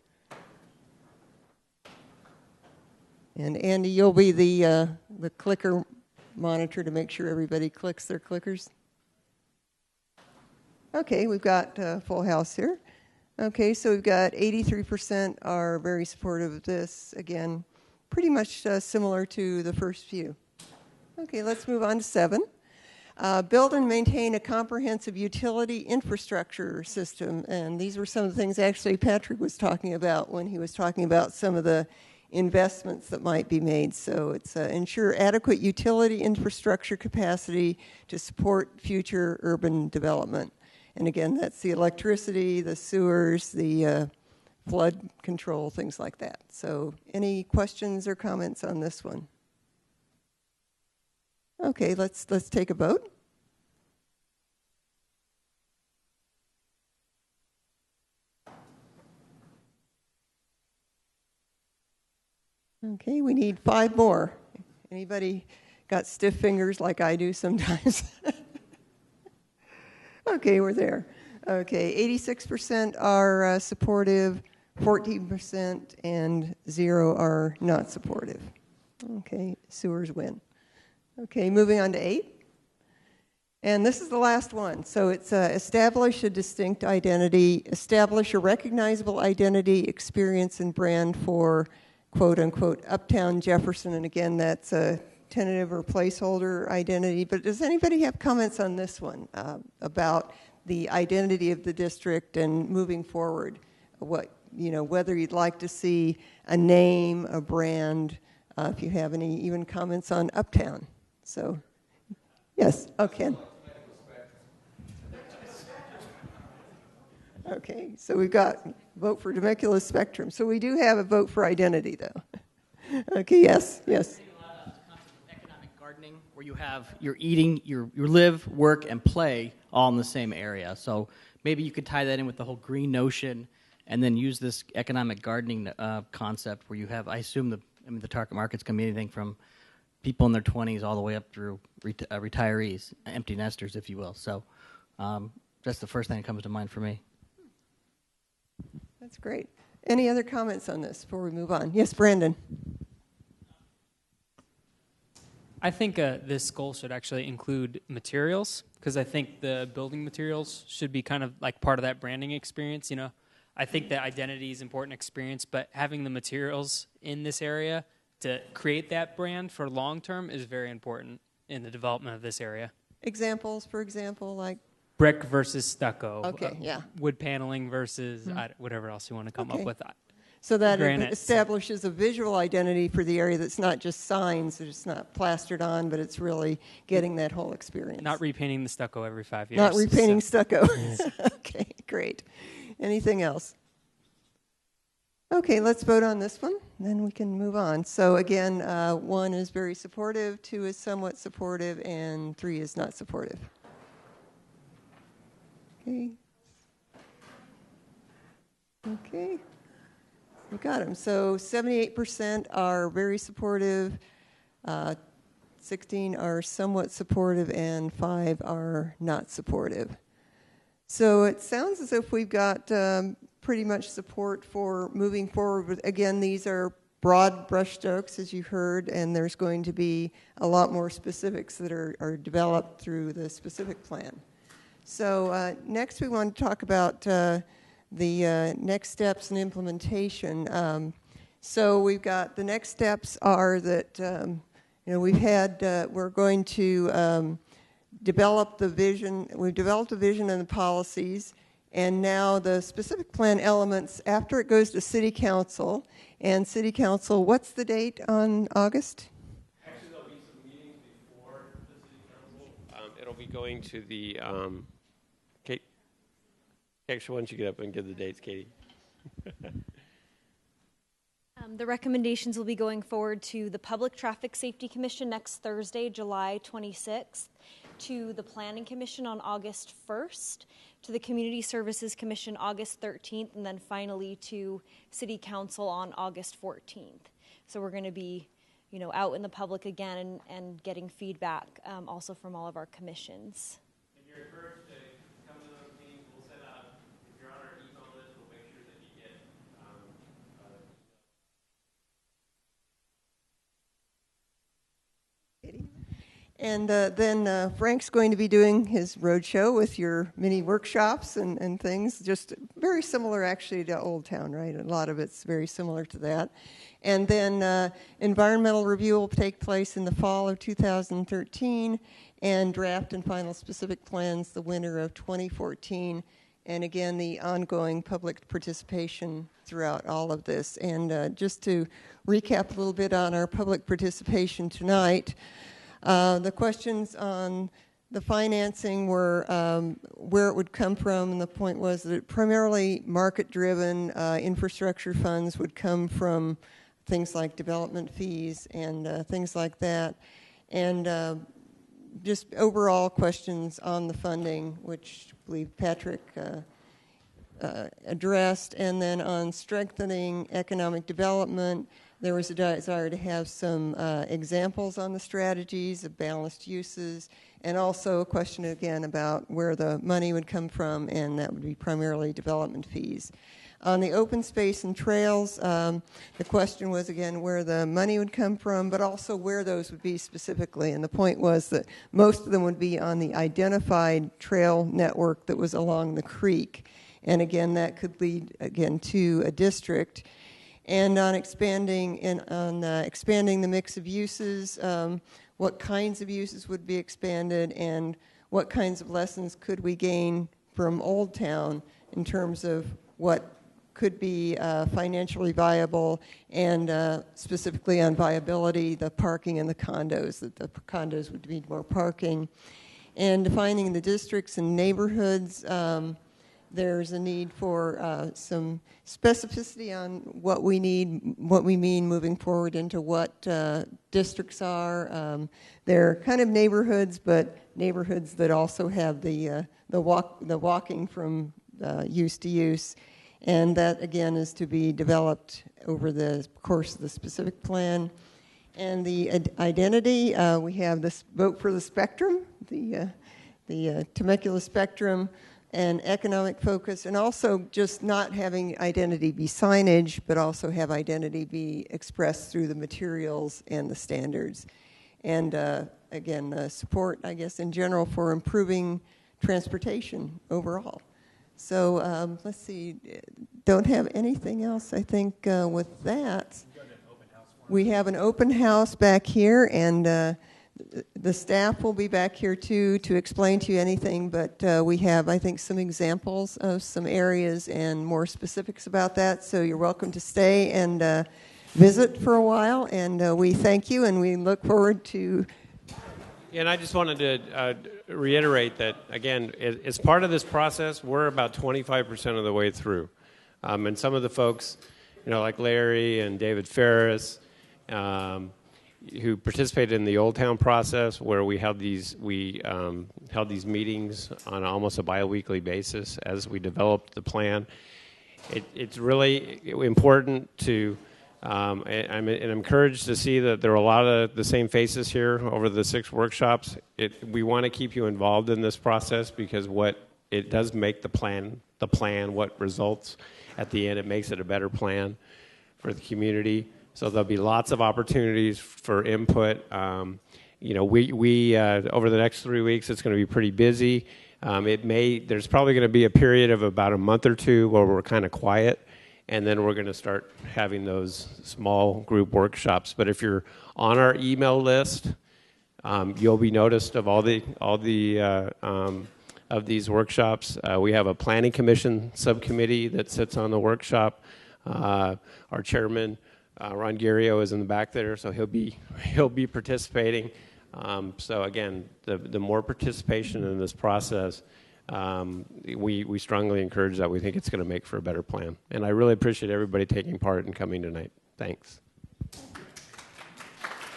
And Andy, you'll be the clicker monitor to make sure everybody clicks their clickers. Okay, we've got full house here. Okay, so we've got 83% are very supportive of this. Again, pretty much similar to the first few. Okay, let's move on to 7. Build and maintain a comprehensive utility infrastructure system. And these were some of the things actually Patrick was talking about when he was talking about some of the investments that might be made. So it's ensure adequate utility infrastructure capacity to support future urban development. And again, that's the electricity, the sewers, the flood control, things like that. So any questions or comments on this one? Okay, let's take a vote. Okay, we need 5 more. Anybody got stiff fingers like I do sometimes? Okay, we're there. Okay, 86% are supportive, 14%, and 0 are not supportive. Okay, sewers win. Okay, moving on to 8. And this is the last one. So it's establish a distinct identity, establish a recognizable identity, experience, and brand for quote-unquote uptown Jefferson. And again, that's a tentative or placeholder identity. But does anybody have comments on this one about the identity of the district and moving forward? Whether you'd like to see a name, a brand, if you have any even comments on uptown. So, yes, Ken. Okay, so we've got vote for Temecula Spectrum. So we do have a vote for identity, though. Okay, yes. gardening where you have your eating, your live, work, and play all in the same area. So maybe you could tie that in with the whole green notion, and then use this economic gardening concept where you have, I assume the target market's going to be anything from people in their 20s all the way up through retirees, empty nesters, if you will. So that's the first thing that comes to mind for me. That's great. Any other comments on this before we move on? Yes, Brandon. I think this goal should actually include materials, because I think the building materials should be kind of like part of that branding experience. You know, I think that identity is important experience, but having the materials in this area to create that brand for long term is very important in the development of this area. Examples, for example, like brick versus stucco. Okay, yeah. Wood paneling versus whatever else you want to come up with. So that Granite. establishes a visual identity for the area that's not just signs, that it's not plastered on, but it's really getting that whole experience. Not repainting the stucco every 5 years. Not repainting stucco. Okay, great. Anything else? Okay, let's vote on this one, then we can move on. So again, 1 is very supportive, 2 is somewhat supportive, and 3 is not supportive. Okay. Okay. We got them. So 78% are very supportive, 16 are somewhat supportive, and 5 are not supportive. So it sounds as if we've got pretty much support for moving forward. Again, these are broad brushstrokes, as you heard, and there's going to be a lot more specifics that are developed through the specific plan. So next we want to talk about the next steps and implementation. So we've got the next steps are that we're going to develop the vision. We've developed a vision and the policies, and now the specific plan elements after it goes to City Council. And City Council, what's the date on August? Actually, there'll be some meetings before the City Council. It'll be going to the Kate. Actually, why don't you get up and give the dates, Katie? The recommendations will be going forward to the Public Traffic Safety Commission next Thursday, July 26th, to the Planning Commission on August 1st, to the Community Services Commission August 13th, and then finally to City Council on August 14th. So we're going to be, out in the public again and getting feedback also from all of our commissions. And you're encouraged to come to those meetings. We'll send out, if you're on our email list, we'll make sure that you get And then Frank's going to be doing his roadshow with your mini workshops and things, just very similar actually to Old Town, right? A lot of it's very similar to that. And then environmental review will take place in the fall of 2013, and draft and final specific plans the winter of 2014. And again, the ongoing public participation throughout all of this. And just to recap a little bit on our public participation tonight, the questions on the financing were where it would come from, and the point was that primarily market-driven infrastructure funds would come from things like development fees and things like that. And just overall questions on the funding, which I believe Patrick addressed. And then on strengthening economic development, there was a desire to have some examples on the strategies of balanced uses, and also a question again about where the money would come from, and that would be primarily development fees. On the open space and trails, the question was again where the money would come from, but also where those would be specifically. And the point was that most of them would be on the identified trail network that was along the creek. And again, that could lead again to a district. And on expanding the mix of uses, what kinds of uses would be expanded, and what kinds of lessons could we gain from Old Town in terms of what could be financially viable, and specifically on viability, the parking and the condos, that the condos would need more parking. And defining the districts and neighborhoods, There's a need for some specificity on what we need, what we mean moving forward into what districts are. They're kind of neighborhoods, but neighborhoods that also have the walking from use to use. And that, again, is to be developed over the course of the specific plan. And the identity, we have this vote for the spectrum, the Temecula spectrum, and economic focus, and also just not having identity be signage, but also have identity be expressed through the materials and the standards. And again, support, I guess, in general for improving transportation overall. So let's see, don't have anything else, I think, with that. We have an open house back here, and the staff will be back here too to explain to you anything, but we have, I think, some examples of some areas and more specifics about that, so you're welcome to stay and visit for a while, and we thank you, and we look forward to... And I just wanted to reiterate that, again, as part of this process, we're about 25% of the way through. And some of the folks, like Larry and David Ferris, who participated in the Old Town process, where we held these meetings on almost a biweekly basis as we developed the plan. It's really important to, I'm encouraged to see that there are a lot of the same faces here over the 6 workshops. We want to keep you involved in this process because it does make the plan what results at the end. It makes it a better plan for the community. So there'll be lots of opportunities for input. We over the next 3 weeks, it's going to be pretty busy. There's probably going to be a period of about a month or two where we're kind of quiet, and then we're going to start having those small group workshops. But if you're on our email list, you'll be noticed of all of these workshops. We have a planning commission subcommittee that sits on the workshop. Our chairman, Ron Guerrio, is in the back there, so he'll be participating. So again, the more participation in this process, we strongly encourage that. We think it's going to make for a better plan. And I really appreciate everybody taking part and coming tonight. Thanks.